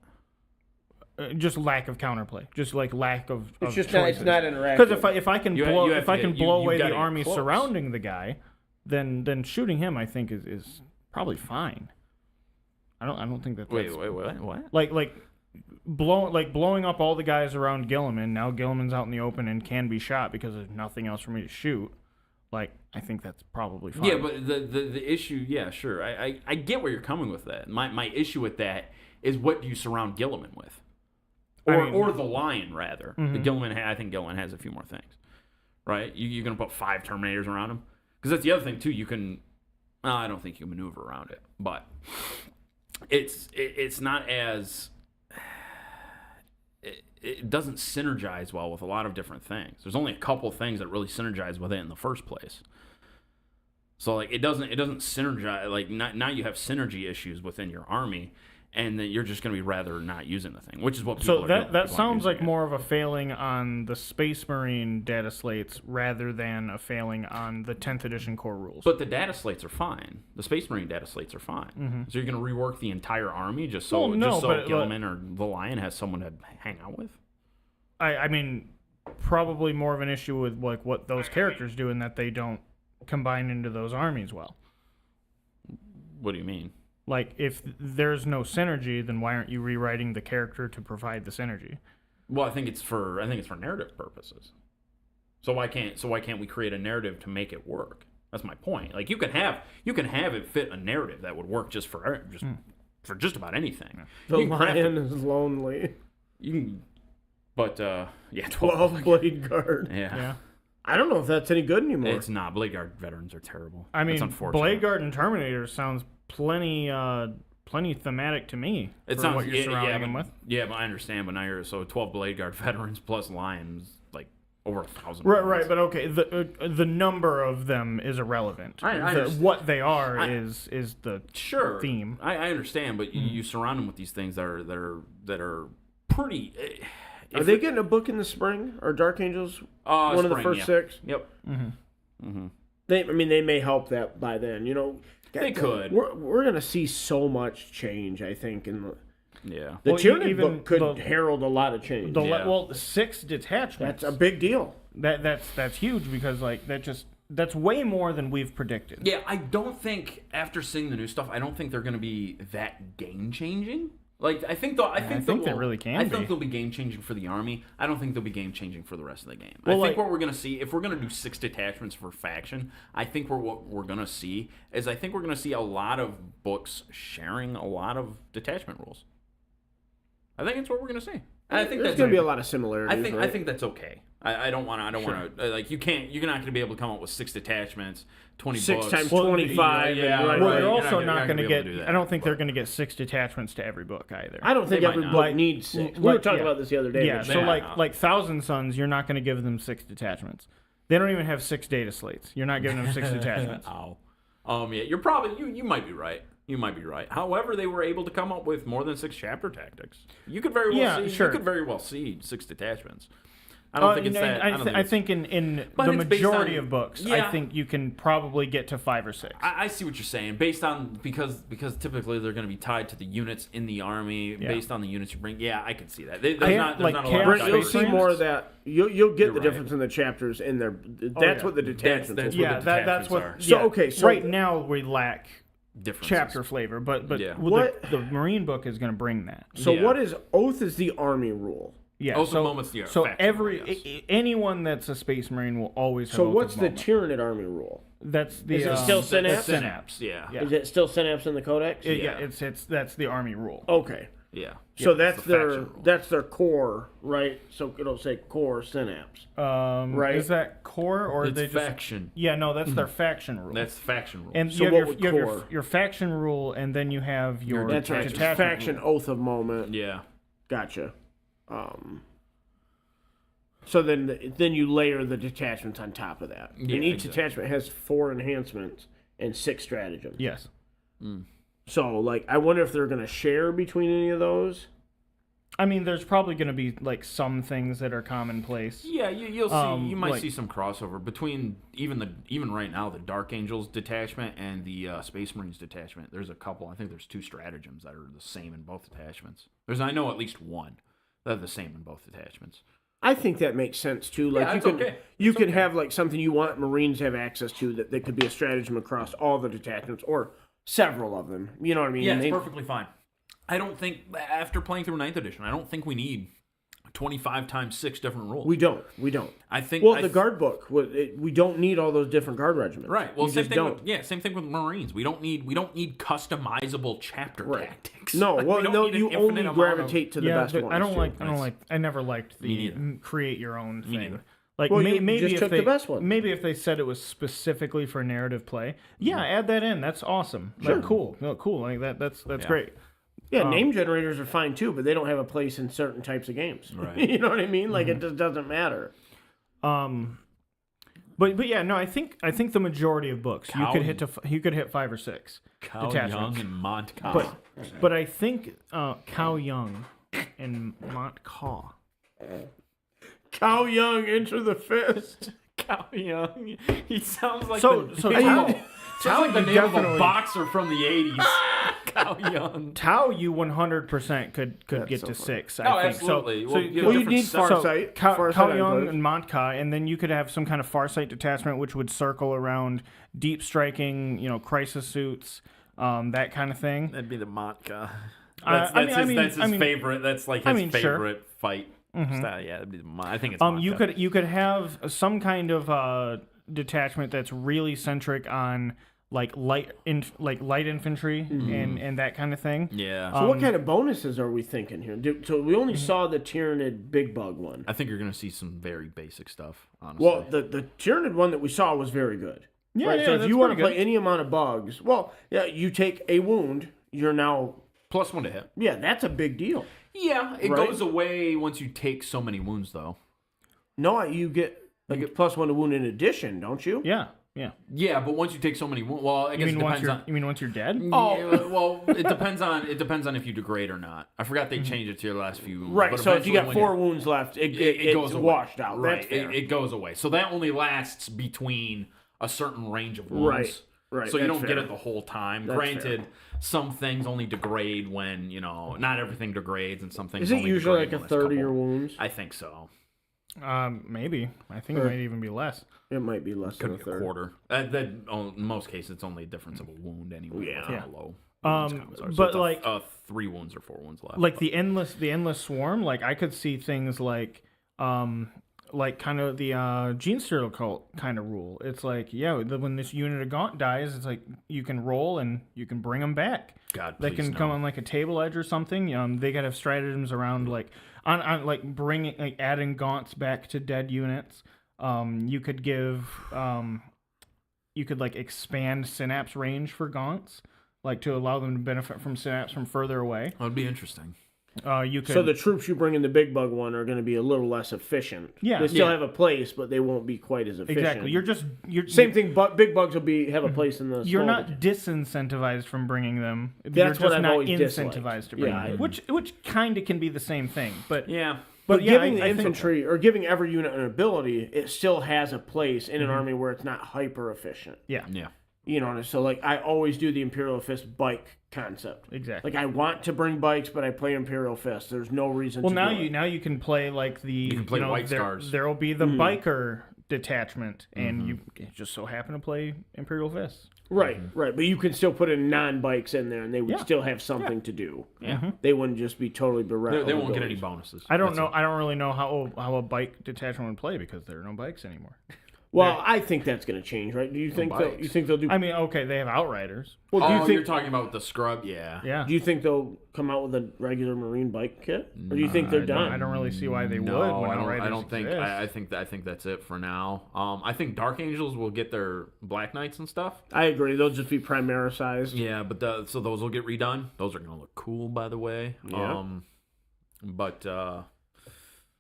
just lack of counterplay, just like lack of. It's just choices. not interactive. Because if I can You blow have to blow away gotta the get army close. surrounding the guy, then shooting him I think is probably fine. I don't think that's Wait, what? like blowing up all the guys around Gilliman. Now Gilliman's out in the open and can be shot because there's nothing else for me to shoot. Like, I think that's probably fine. Yeah, but the issue, yeah, sure. I get where you're coming with that. My issue with that is what do you surround Gilliman with? Or the Lion, rather. The Gilliman, I think Gilliman has a few more things. Right? You're going to put 5 Terminators around him? Because that's the other thing, too. You can... I don't think you can maneuver around it. But it's not as... It doesn't synergize well with a lot of different things. There's only a couple things that really synergize with it in the first place. So like it doesn't synergize. Like now you have synergy issues within your army, and then you're just going to be rather not using the thing, which is what people So are that doing. that People aren't sounds using like it. more of a failing on the Space Marine data slates rather than a failing on the 10th edition core rules. But the data slates are fine. The Space Marine data slates are fine. So you're going to rework the entire army just so Well, no, but, Gilliman or the Lion has someone to hang out with. I mean, probably more of an issue with like what those characters do and that they don't combine into those armies well. What do you mean? Like, if there's no synergy, then why aren't you rewriting the character to provide the synergy? Well, I think it's for narrative purposes. So why can't we create a narrative to make it work? That's my point. Like you can have it fit a narrative that would work just for just about anything. The You can craft Lion it- is lonely. You can, but 12 Blade Guard. Yeah. I don't know if that's any good anymore. It's not. Blade Guard veterans are terrible. I mean, it's unfortunate. Blade Guard and Terminator sounds plenty thematic to me. It for sounds what you're surrounding them with. Yeah, but I understand. But now you're 12 Blade Guard veterans plus Lions, like over 1,000. Right, but okay, the number of them is irrelevant. I understand. What they are is the Sure theme. I understand, but you surround them with these things that are pretty. Are they getting a book in the spring? Or Dark Angels one of the first 6? Yep. They may help that by then. You know, They could. We're gonna see so much change. I think in Yeah. the Well, Tyranid even book could the- herald a lot of change. Yeah. Well, 6 detachments. That's a big deal. That's huge because like that's way more than we've predicted. Yeah, I don't think after seeing the new stuff, I don't think they're going to be that game changing. Like I think they really can I be. think they'll be game changing for the army. I don't think they'll be game changing for the rest of the game. Well, I think like- what we're going to see, if we're going to do 6 detachments for faction, I think what we're going to see is I think we're going to see a lot of books sharing a lot of detachment rules. I think it's what we're going to see. And I think There's that's going to be a lot of similarities. I right? think that's okay. I don't want to like you're not going to be able to come up with 6 detachments, 20 6 books. times 25. Yeah, and right, Well, right. they're You're also not not gonna going to be able get. to do that, I don't think but- they're going to get 6 detachments to every book either. I don't think They might every not. book Like- needs 6. We like- were talking yeah. about this the other day. Yeah, but so they- like Thousand Sons, you're not going to give them 6 detachments. They don't even have 6 data slates. You're not giving them 6 detachments. Ow. Yeah, you're probably you might be right. You might be right. However, they were able to come up with more than 6 chapter tactics. You could very well see 6 detachments. I don't think it's that. I think in But the it's based majority on- of books, yeah. I think you can probably get to 5 or 6. I see what you're saying. Based on because typically they're going to be tied to the units in the army. Yeah. Based on the units you bring. Yeah, I can see that. There's Yeah, not like a lot Chaos of Brent, you'll Diversity. see more of that. You'll get You're the right. difference in the chapters in there. That's yeah. what the detachments. That's will what be. Yeah, the that's detachments what. are. So, yeah. okay, so- right now we lack Differences. chapter flavor, but Yeah. well, What- the Marine book is going to bring that. So Yeah. what is Oath is the army rule? Yeah. Oath of so Moment's the so faction every rule, yes. anyone that's a Space Marine will always have. So Oath what's of the Moment. Tyranid army rule? That's the. Is it still Synapse? that's Synapse. Yeah. Yeah. Is it still Synapse in the Codex? Yeah, it's that's the Army rule. Okay. Yeah. So Yeah, that's it's the faction rule. that's their core, right? So it'll say core Synapse. Right. Is that core or It's they just? faction. Yeah, no, that's their faction rule. That's the faction rule. and So you have, what your, would you have core? your faction rule, and then you have your That's right. detachment Faction rule. Oath of Moment. yeah. Gotcha. So then you layer the detachments on top of that. Yeah, and each exactly. detachment has 4 enhancements and 6 stratagems. Yes. So like I wonder if they're gonna share between any of those. I mean, there's probably going to be like some things that are commonplace. Yeah, you'll see. You might like- see some crossover between even right now the Dark Angels detachment and the Space Marines detachment. There's a couple. I think there's 2 stratagems that are the same in both detachments. I know at least one. They're the same in both detachments. I think that makes sense too. Like Yeah, you it's can okay. you can have like something you want Marines to have access to that could be a stratagem across all the detachments or several of them. You know what I mean? Yeah, it's perfectly fine. I don't think, after playing through 9th edition, I don't think we need 25 times 6 different rules. We don't. I think. Well, the guard book, we don't need all those different guard regiments. Right. Well, we same just thing. don't. Same thing with Marines. We don't need customizable chapter tactics. No, Like, well, we don't no, need an you infinite only amount gravitate to the best ones. I never liked the neither. create your own thing. neither. Like Well, maybe just if took they the best one. maybe if they said it was specifically for narrative play, add that in. That's awesome. Sure. Like, cool. No, cool. Like that's great. Yeah, name generators are fine too, but they don't have a place in certain types of games. Right. You know what I mean? Like it just doesn't matter. But yeah, no, I think the majority of books you could hit 5 or 6 Cao detachments. Young and Montcalm. But I think Cao Young and Montcalm. Cao Young, enter the fist. Cao Young. He sounds like So the, Cao sounds like the name of a definitely- boxer from the 80s. Cao Young. Tau, you 100% could get so to funny. 6. Oh, I think. absolutely. So, Well, you you Well, you different need sets. Farsight. Cao Farsight Young unclosed. and Montka, and then you could have some kind of Farsight detachment which would circle around deep striking, crisis suits, that kind of thing. That'd be the Montka. I That's mean- his favorite. That's like his sure. favorite fight style. Yeah, that'd be I think it's Montka. You could have some kind of detachment that's really centric on like light infantry and that kind of thing. Yeah. So what kind of bonuses are we thinking here? So we only saw the Tyranid Big Bug one. I think you're gonna see some very basic stuff. Honestly. Well, the Tyranid one that we saw was very good. Yeah, right? yeah, So if that's you want to pretty play any amount of bugs, you take a wound, you're now +1 to hit. Yeah, that's a big deal. Yeah, it Right? goes away once you take so many wounds, though. No, you get like a +1 to wound in addition, don't you? Yeah. Yeah, but once you take so many wounds, well, I guess it depends on. You mean once you're dead? Oh, well, it depends on if you degrade or not. I forgot they changed it to your last few. Right. but So if you eventually got when 4 wounds left, it goes goes away. washed out. Right. That's fair. It goes away. So that only lasts between a certain range of wounds. Right. So you That's don't get fair. it the whole time. That's Granted, some things only degrade when not everything degrades, and some things. Is it only usually degrade like a when there's third of your couple. wounds? I think so. Maybe. I think it might even be less. It might be less Could than be a a third. quarter. In most cases, it's only a difference of a wound anyway. Yeah. That's how low. wounds counts are. but it's like 3 wounds or 4 wounds left. like the endless swarm, like I could see things like kind of the gene serial cult kind of rule. It's like, when this unit of Gaunt dies, it's like you can roll and you can bring them back. God, They please can no. come on like a table edge or something. They gotta have stratagems around like on like bringing like adding gaunts back to dead units. You could give you could like expand synapse range for gaunts, like to allow them to benefit from synapse from further away. That would be interesting. You could So the troops you bring in the Big Bug one are going to be a little less efficient. Yeah. They still Yeah. have a place, but they won't be quite as efficient. exactly. You're Same thing, but Big Bugs will have a place in the. You're small- not disincentivized from bringing them. That's you're what just I've not always disliked. incentivized to bring Yeah, them. Which kind of can be the same thing, but Yeah. But yeah, giving the I think- infantry or giving every unit an ability, it still has a place in an army where it's not hyper efficient. yeah, Yeah. You know, so like I always do the Imperial Fist bike concept. exactly. Like I want to bring bikes, but I play Imperial Fist. There's no reason. Well, to now do it. you can play like the can play White Scars. There will be the biker detachment, and you just so happen to play Imperial Fists. Right, right. But you can still put in non-bikes in there, and they would Yeah. still have something to do. Yeah. They wouldn't just be totally bereft. They won't get any bonuses. I don't know. I don't really know how a bike detachment would play because there are no bikes anymore. Well, I think that's going to change, right? Do you think bikes. you think they'll do? I mean, okay, they have outriders. Well, do Oh, you you're think talking about the scrub? Yeah. Yeah. do you think they'll come out with a regular Marine bike kit, or do you think they're done? I don't really see why they No, would. When I outriders don't think. exist. I think that's it for now. I think Dark Angels will get their Black Knights and stuff. I agree. They'll just be Primarisized. Yeah, but so those will get redone. Those are gonna look cool, by the way. Yeah.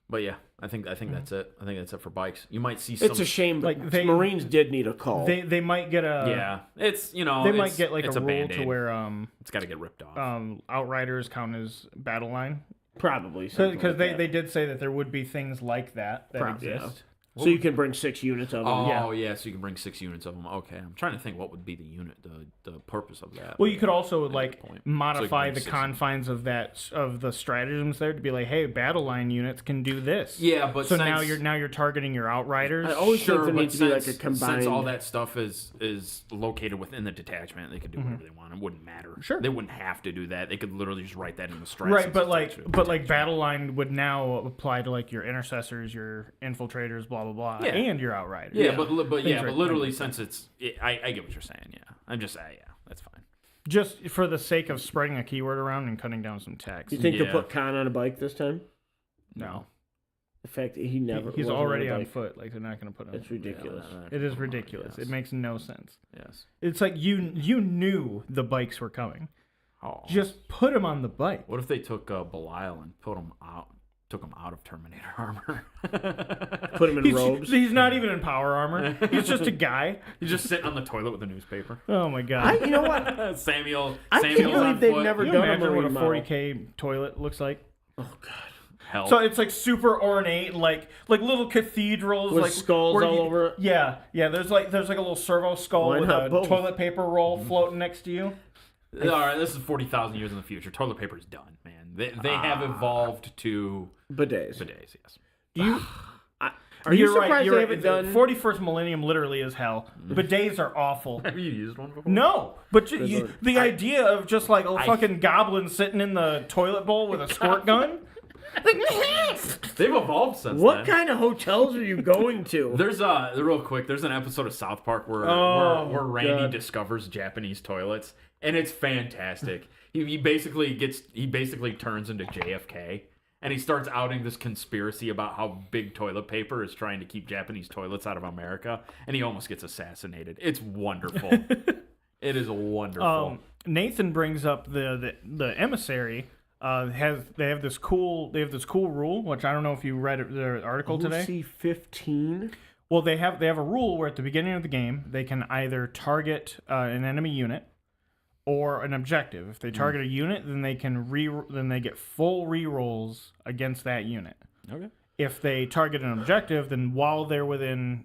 But yeah, I think that's it. I think that's it for bikes. You might see some. It's a shame, but Like, Marines did need a call. They might get a Yeah, it's They it's, might get like it's a rule Band-Aid. to where It's got to get ripped off. outriders count as battle line Probably because something like they that. did say that there would be things like that Probably, exist. So you can bring 6 units of them. Oh, yeah, so you can bring 6 units of them. Okay, I'm trying to think what would be the unit, the purpose of that. Well, you could also point. modify So the 6 confines of the stratagems there to be like, hey, battle line units can do this. Yeah, but so since, now you're targeting your outriders. I always think there but needs to be like a combined. Since all that stuff is located within the detachment, they could do whatever they want. It wouldn't matter. Sure. They wouldn't have to do that. They could literally just write that in the strats. Right, but like battle line would now apply to like your intercessors, your infiltrators, blah blah blah, Yeah. and your outriders. Yeah, but right. literally, since I get what you're saying. Yeah, I'm just saying. Yeah, that's fine. Just for the sake of spreading a keyword around and cutting down some text. You think Yeah. they'll put Khan on a bike this time? No, The fact that he never he's wasn't already a on bike. foot. Like they're not going to put him. It's ridiculous. It is ridiculous. Yes. It makes no sense. Yes. It's like you knew the bikes were coming. Oh. Just put him on the bike. What if they took Belial and took him out of Terminator armor? Put him in robes. He's not even in power armor. He's just a guy. He's just sitting on the toilet with a newspaper. Oh my god. You know what? Samuel's can't believe on they've foot. never Can you done a imagine what a marine model. 40K toilet looks like? Oh god. Hell. So it's like super ornate, like little cathedrals, With like skulls where all over it? Yeah, yeah. There's like a little servo skull Why with not a both? toilet paper roll floating next to you. All right, this is 40,000 years in the future. Toilet paper is done, man. They have evolved to Bidets. bidets. Yes. Do you? Are you You're right, surprised you're they right. haven't done? 41st millennium literally is hell. Bidets are awful. Have you used one before? No, but Lord. the idea of just like a fucking goblin sitting in the toilet bowl with a squirt gun. They've evolved since What then. kind of hotels are you going to? There's real quick. There's an episode of South Park where Randy God. discovers Japanese toilets, and it's fantastic. he basically turns into JFK, and he starts outing this conspiracy about how big toilet paper is trying to keep Japanese toilets out of America, and he almost gets assassinated. It's wonderful. It is wonderful. Nathan brings up the emissary. They have this cool rule, which I don't know if you read the article today. OC-15? Well, they have a rule where at the beginning of the game they can either target an enemy unit or an objective. If they target a unit, then they get full rerolls against that unit. Okay. If they target an objective, then while they're within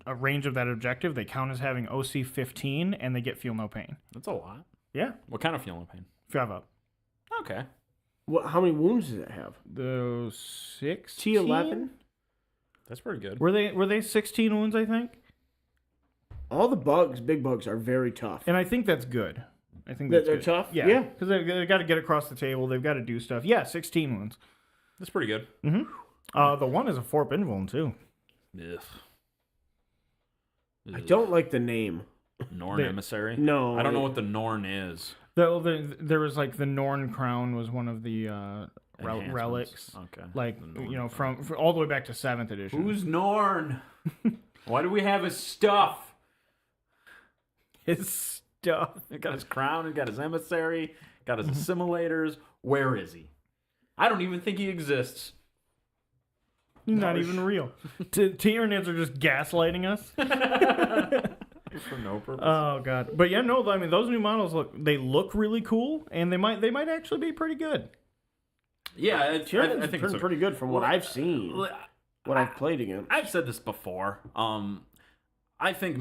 a range of that objective, they count as having OC-15 and they get feel no pain. That's a lot. Yeah, What kind of feeling pain? 5 up. Okay. How many wounds does it have? The 16? T11? That's pretty good. Were they 16 wounds? I think. All the big bugs, are very tough. And I think that's good. I think that's They're good. tough? Yeah, Yeah. because they got to get across the table. They've got to do stuff. Yeah, 16 wounds. That's pretty good. The one is a 4 invuln too. Ugh. I don't like the name. Norn emissary? No. I don't know what the Norn is. There was like the Norn crown was one of the Enhancements. relics. Okay. Like The Norn from all the way back to 7th edition. Who's Norn? Why do we have his stuff? his stuff? He got his crown, he got his emissary, got Mm-hmm. his assimilators. Where is he? I don't even think he exists. He's not even real. Tyranids are just gaslighting us. For no purpose. Oh god. But yeah, no, I mean those new models look really cool and they might actually be pretty good. Yeah, I Tyranids think are it's pretty good from what I've seen. What I've played against. I've said this before. I think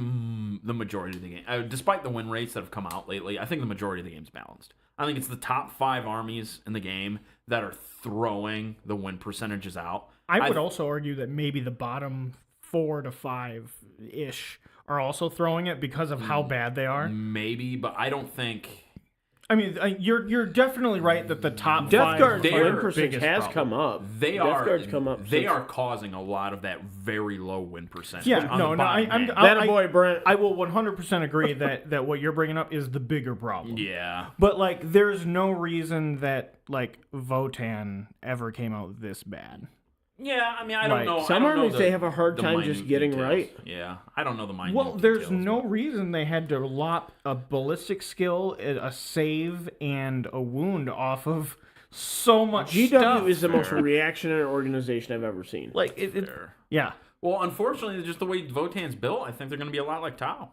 the majority of the game, despite the win rates that have come out lately, I think the majority of the game's balanced. I think it's the top 5 armies in the game that are throwing the win percentages out. I would also argue that maybe the bottom 4 to 5 ish are also throwing it because of how bad they are. Maybe, but I don't think. I mean, you're definitely right that the top Death 5 Guard's they're win the percentage biggest has problem. come up. They Death are. Guard's come up. They since- are causing a lot of that very low win percentage. Yeah, on no, the no, bottom end. That a boy, Brent. I will 100% agree that what you're bringing up is the bigger problem. Yeah. But like, there's no reason that like Votann ever came out this bad. Yeah, I mean, I don't Like, know. some I don't know armies, they have a hard the time minute just getting details. right. Yeah, I don't know the minute Well, there's details, no but- reason they had to lop a ballistic skill, a save, and a wound off of so much GW stuff. is the most reactionary organization I've ever seen. like it. Fair. Yeah. Well, unfortunately, just the way Votann's built, I think they're going to be a lot like Tau.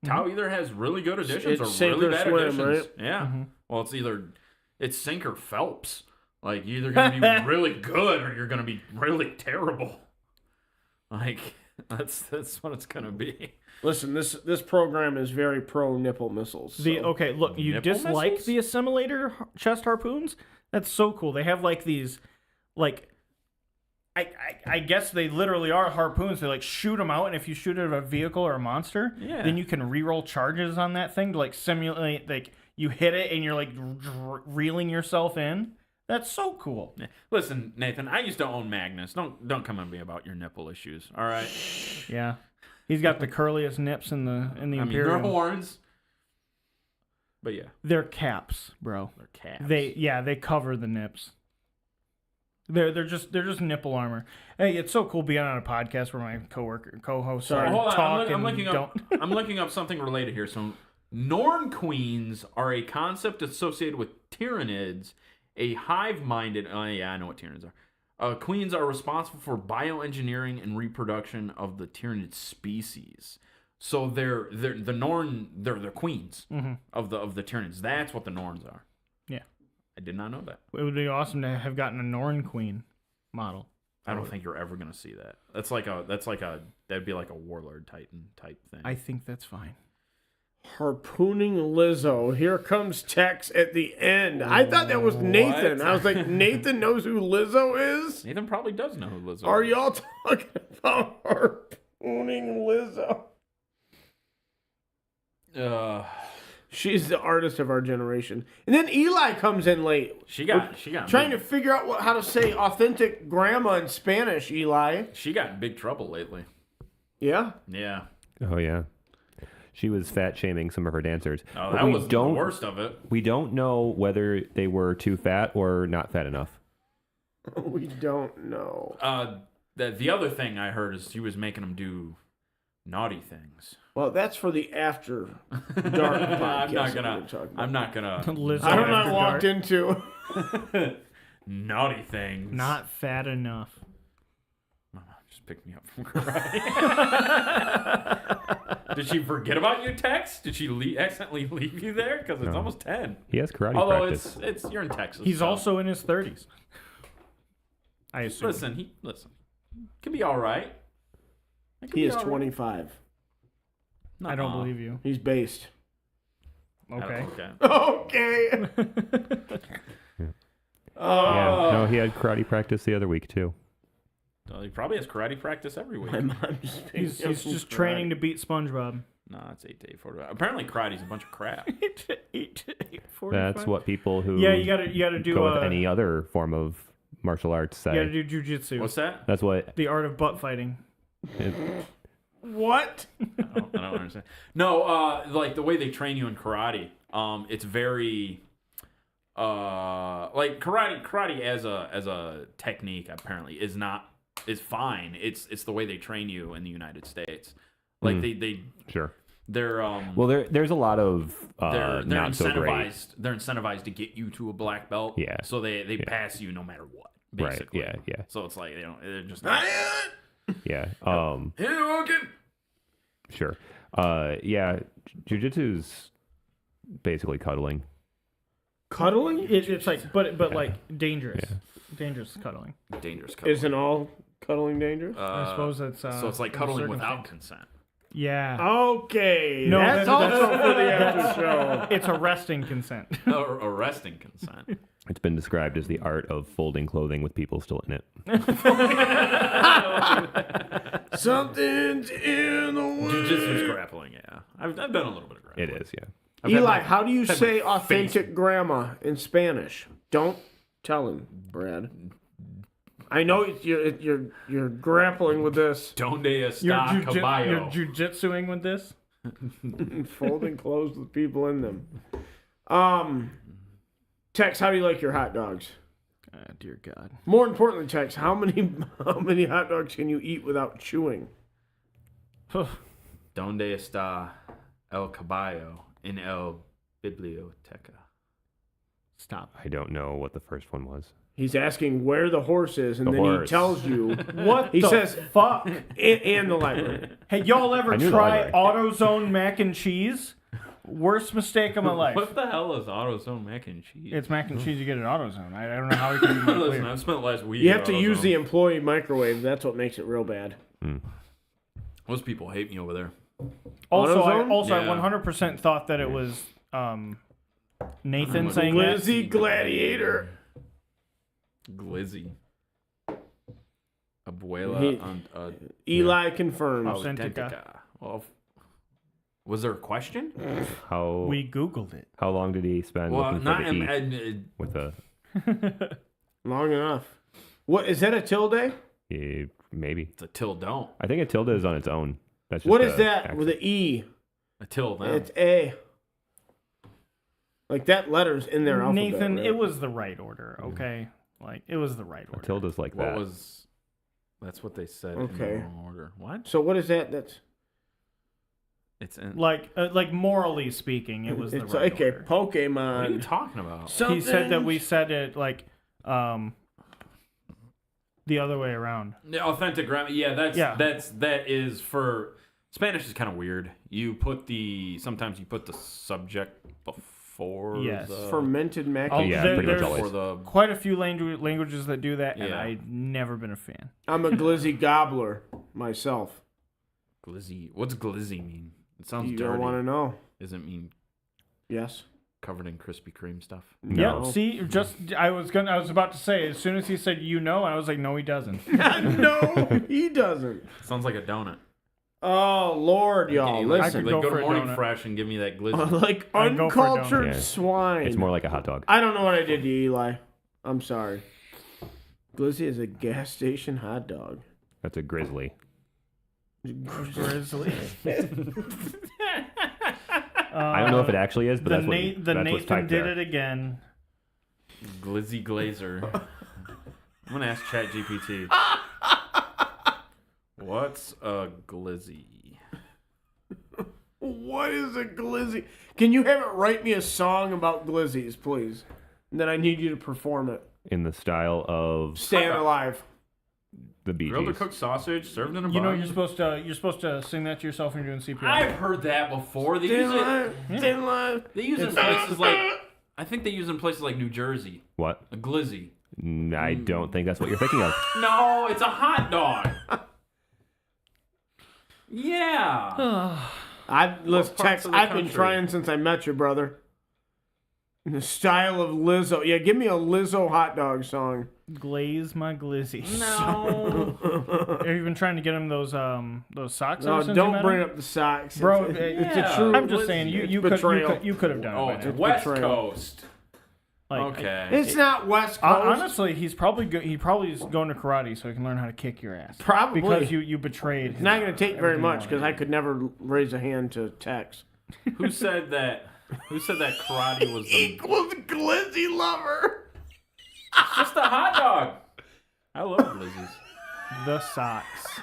Tau either has really good additions It's or sink really or bad swim, additions. right? Yeah. Well, it's sink or Phelps. Like, you're either going to be really good or you're going to be really terrible. Like that's what it's gonna be. Listen, this program is very pro nipple missiles. So. Okay, look, you Nipple dislike missiles? the assimilator chest harpoons? That's so cool. They have like these, like, I guess they literally are harpoons. They like shoot them out, and if you shoot at a vehicle or a monster, then you can reroll charges on that thing to like simulate like you hit it and you're like reeling yourself in. That's so cool. Yeah. Listen, Nathan, I used to own Magnus. Don't come at me about your nipple issues. All right. Yeah, he's got the curliest nips in the I mean, Imperial. they're horns. But yeah, They're caps, bro. they're calves. They cover the nips. They're just nipple armor. Hey, it's so cool being on a podcast where my co-host Sorry. Hold on, talk I'm and looking don't. up. I'm looking up something related here. So, Norn queens are a concept associated with Tyranids, a hive-minded. Oh yeah, I know what Tyranids are. Queens are responsible for bioengineering and reproduction of the Tyranid species. So they're the Norn. They're queens of the Tyranids. That's what the Norns are. Yeah, I did not know that. it would be awesome to have gotten a Norn queen model. I don't think you're ever gonna see that. That'd be like a Warlord Titan type thing. I think that's fine. Harpooning Lizzo. Here comes Tex at the end. I thought that was Nathan. What? I was like, Nathan knows who Lizzo is? Nathan probably does know who Lizzo Are is. y'all talking about harpooning Lizzo? She's the artist of our generation. And then Eli comes in late. She got Trying to figure out how to say authentic grandma in Spanish, Eli. She got in big trouble lately. Yeah? Yeah. Oh yeah. She was fat shaming some of her dancers. Oh, But that we was the don't- worst of it. We don't know whether they were too fat or not fat enough. We don't know. The other thing I heard is she was making them do naughty things. Well, that's for the after dark podcast. I'm not gonna. Lizzo I don't know. after I walked dark. into. Naughty things. Not fat enough. Mama just picked me up from karate. Did she forget about you, Tex? Did she accidentally leave you there? Because it's No. almost 10. He has karate Although practice. it's you're in Texas. He's so. also in his 30s. I assume. listen. Can be all right. It can He be is all right. 25. I don't Nuh-uh. believe you. He's based. Okay. Okay. Okay. Yeah. No, he had karate practice the other week too. Well, he probably has karate practice every week. My mom just He's just training to beat SpongeBob. No, it's 8 to 8:45. Apparently, karate's a bunch of crap. 8 to 8:45. That's what people who Yeah, you gotta do go with any other form of martial arts say. you gotta do jujitsu. What's that? That's what. The art of butt fighting. What? I don't understand. No, like the way they train you in karate, it's very like karate as a technique apparently is fine. It's the way they train you in the United States. Like Sure. they're Well, there's a lot of they're not so great. incentivized. They're incentivized to get you to a black belt. Yeah. So they pass you no matter what. Basically. Right. Yeah. So it's like they're just not. Yeah. Sure. Yeah. Jiu-jitsu's basically cuddling. Cuddling? It's like, but like dangerous. Dangerous cuddling. Dangerous cuddling. Isn't all cuddling dangerous? I suppose that's so it's like in cuddling certain without things. consent. Yeah. Okay. No, that's that's- also for the after show. It's arresting consent. Or arresting consent. It's been described as the art of folding clothing with people still in it. Something's in the way. Jiu-jitsu's grappling, yeah. I've done a little bit of grappling. It is, yeah. I've had Eli, my- how do you had say my authentic grandma in Spanish? Don't tell him, Brad. I know you're grappling with this. Donde You're está caballo? jujitsuing with this? Folding clothes with people in them. Tex, how do you like your hot dogs? Dear God. More importantly, Tex, how many hot dogs can you eat without chewing? Donde está el caballo en el biblioteca? Stop. I don't know what the first one was. He's asking where the horse is, and The then horse. he tells you What he the says fuck? and the library. Hey, y'all ever I knew the try library. AutoZone mac and cheese? Worst mistake of my life. What the hell is AutoZone mac and cheese? It's mac and cheese you get at AutoZone. I don't know how it can be more Listen, clear. I've spent the last week. You at have to use AutoZone. the employee microwave. That's what makes it real bad. Most people hate me over there. Also, AutoZone? I Yeah. 100% thought that it was Nathan saying that. Glizzy Gladiator. Glizzy. Abuela Eli confirms. Authentica. Well, was there a question? How We Googled it. how long did he spend Well, looking not for the E with the Long enough. What is that? A tilde? maybe? it's a till don't. I think a tilde is on its own. That's just What is a that accent. with an E? A till then. It's A. Like that letter's in their alphabet. Nathan, right? it was the right order, okay? Like, it was the right A order. tilde's like What that. was? That's what they said in Okay. the wrong order. What? So what is that? That's It's in. Like morally speaking, it was the it's right like a order. What are you Pokemon. talking about? He said that we said it like the other way around. Yeah, authentic grammar. Yeah, Yeah. that is for Spanish is kind of weird. Sometimes you put the subject before. Yes. the, fermented mac. Oh, yeah, there- pretty much there's always. for the. Quite a few languages that do that, and Yeah. I've never been a fan. I'm a glizzy gobbler myself. Glizzy. What's glizzy mean? It sounds You dirty. don't want to know. Does it mean Yes. covered in Krispy Kreme stuff? No. Yeah, see, I was about to say, as soon as he said I was like, no, he doesn't. No, he doesn't. Sounds like a donut. Oh Lord, y'all, Like, listen. could like, go go for to a Morning donut. Fresh and give me that glizzy. Like I'd go for a donut. uncultured Yeah. swine. It's more like a hot dog. I don't know what I did to Eli. I'm sorry. Glizzy is a gas station hot dog. That's a grizzly. Grizzly. I don't know if it actually is, but The that's what Nathan that's what's typed did there. it again. Glizzy Glazer. I'm gonna ask ChatGPT. What's a glizzy? What is a glizzy? Can you have it write me a song about glizzies, please? And then I need you to perform it. In the style of Staying alive. the Bee Grilled or Gees. cooked sausage served in a You know, bun. you're supposed to sing that to yourself when you're doing CPR. I've heard that before. They use it. Staying alive. They use it in places like. I think they use it in places like New Jersey. What? A glizzy. I don't think that's what you're thinking of. No, it's a hot dog. Yeah. Let's parts text. of the I've been country? trying since I met you, brother. In the style of Lizzo. Yeah, give me a Lizzo hot dog song. Glaze my glizzy. No. Have you been trying to get him those socks? No, ever since you don't met bring him? up the socks. Bro, it's yeah. a true. I'm just saying, you could betrayal. you could have done Oh, it. it's By now. West betrayal. Coast. Like, Okay. It's not West Coast. honestly, he probably is going to karate so he can learn how to kick your ass. Probably. Because you betrayed. It's not going to take very everything much you because I wanted. could never raise a hand to text. Who said that? Who said that karate was the Equals glizzy lover. just a hot dog? I love glizzies. The socks.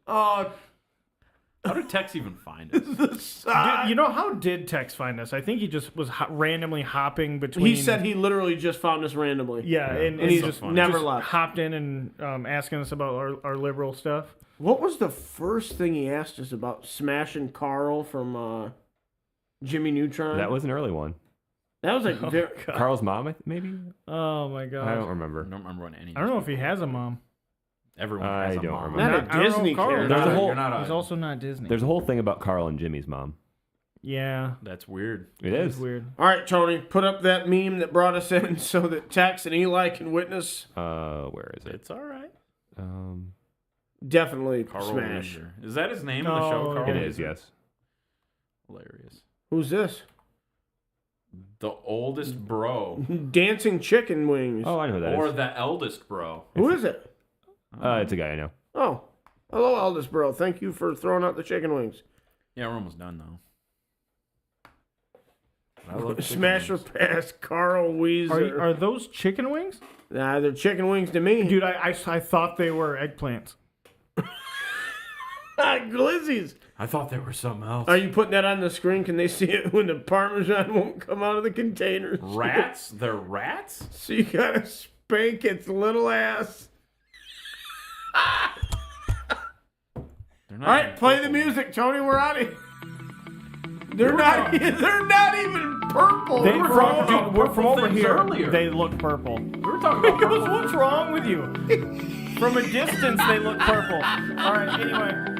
Oh, How did Tex even find it? the sock. You know, how did Tex find us? I think he just was randomly hopping between. He said he literally just found us randomly. Yeah, and And he so just funny. never Just left. hopped in and asking us about our liberal stuff. What was the first thing he asked us about? Smashing Carl from Jimmy Neutron? That was an early one. That was like very, Carl's mom, maybe? Oh my god. I don't remember. I don't remember what any. I don't know if he has a mom. Everyone I has a don't mom. remember. not a Disney character. There's a whole- You're not He's also not Disney. There's a whole thing about Carl and Jimmy's mom. Yeah, That's weird. It it's is. weird. All right, Tony, put up that meme that brought us in so that Tex and Eli can witness. Where is it? It's all right. Definitely Carl smash. Weezer. Is that his name in the No, show? Carl It Weezer? is, yes. Hilarious. Who's this? The oldest bro, Dancing chicken wings. Oh, I know who that or is. the eldest bro. Who is it? It's a guy I know. Oh, hello, eldest bro. Thank you for throwing out the chicken wings. Yeah, we're almost done though. I love chicken Smash or wings. pass, Carl Weezer. Are those chicken wings? Nah, they're chicken wings to me. Dude, I thought they were eggplants. Glizzies. I thought they were something else. Are you putting that on the screen? Can they see it when the Parmesan won't come out of the containers? Rats? They're rats? So you gotta spank its little ass. They're not All right, even play the purple. music, Tony. We're out of here. They're not even purple. They, were from, talking dude, about we're from purple over things here. earlier. They look purple. We were talking about purple. What's wrong with you? From a distance, they look purple. All right, anyway.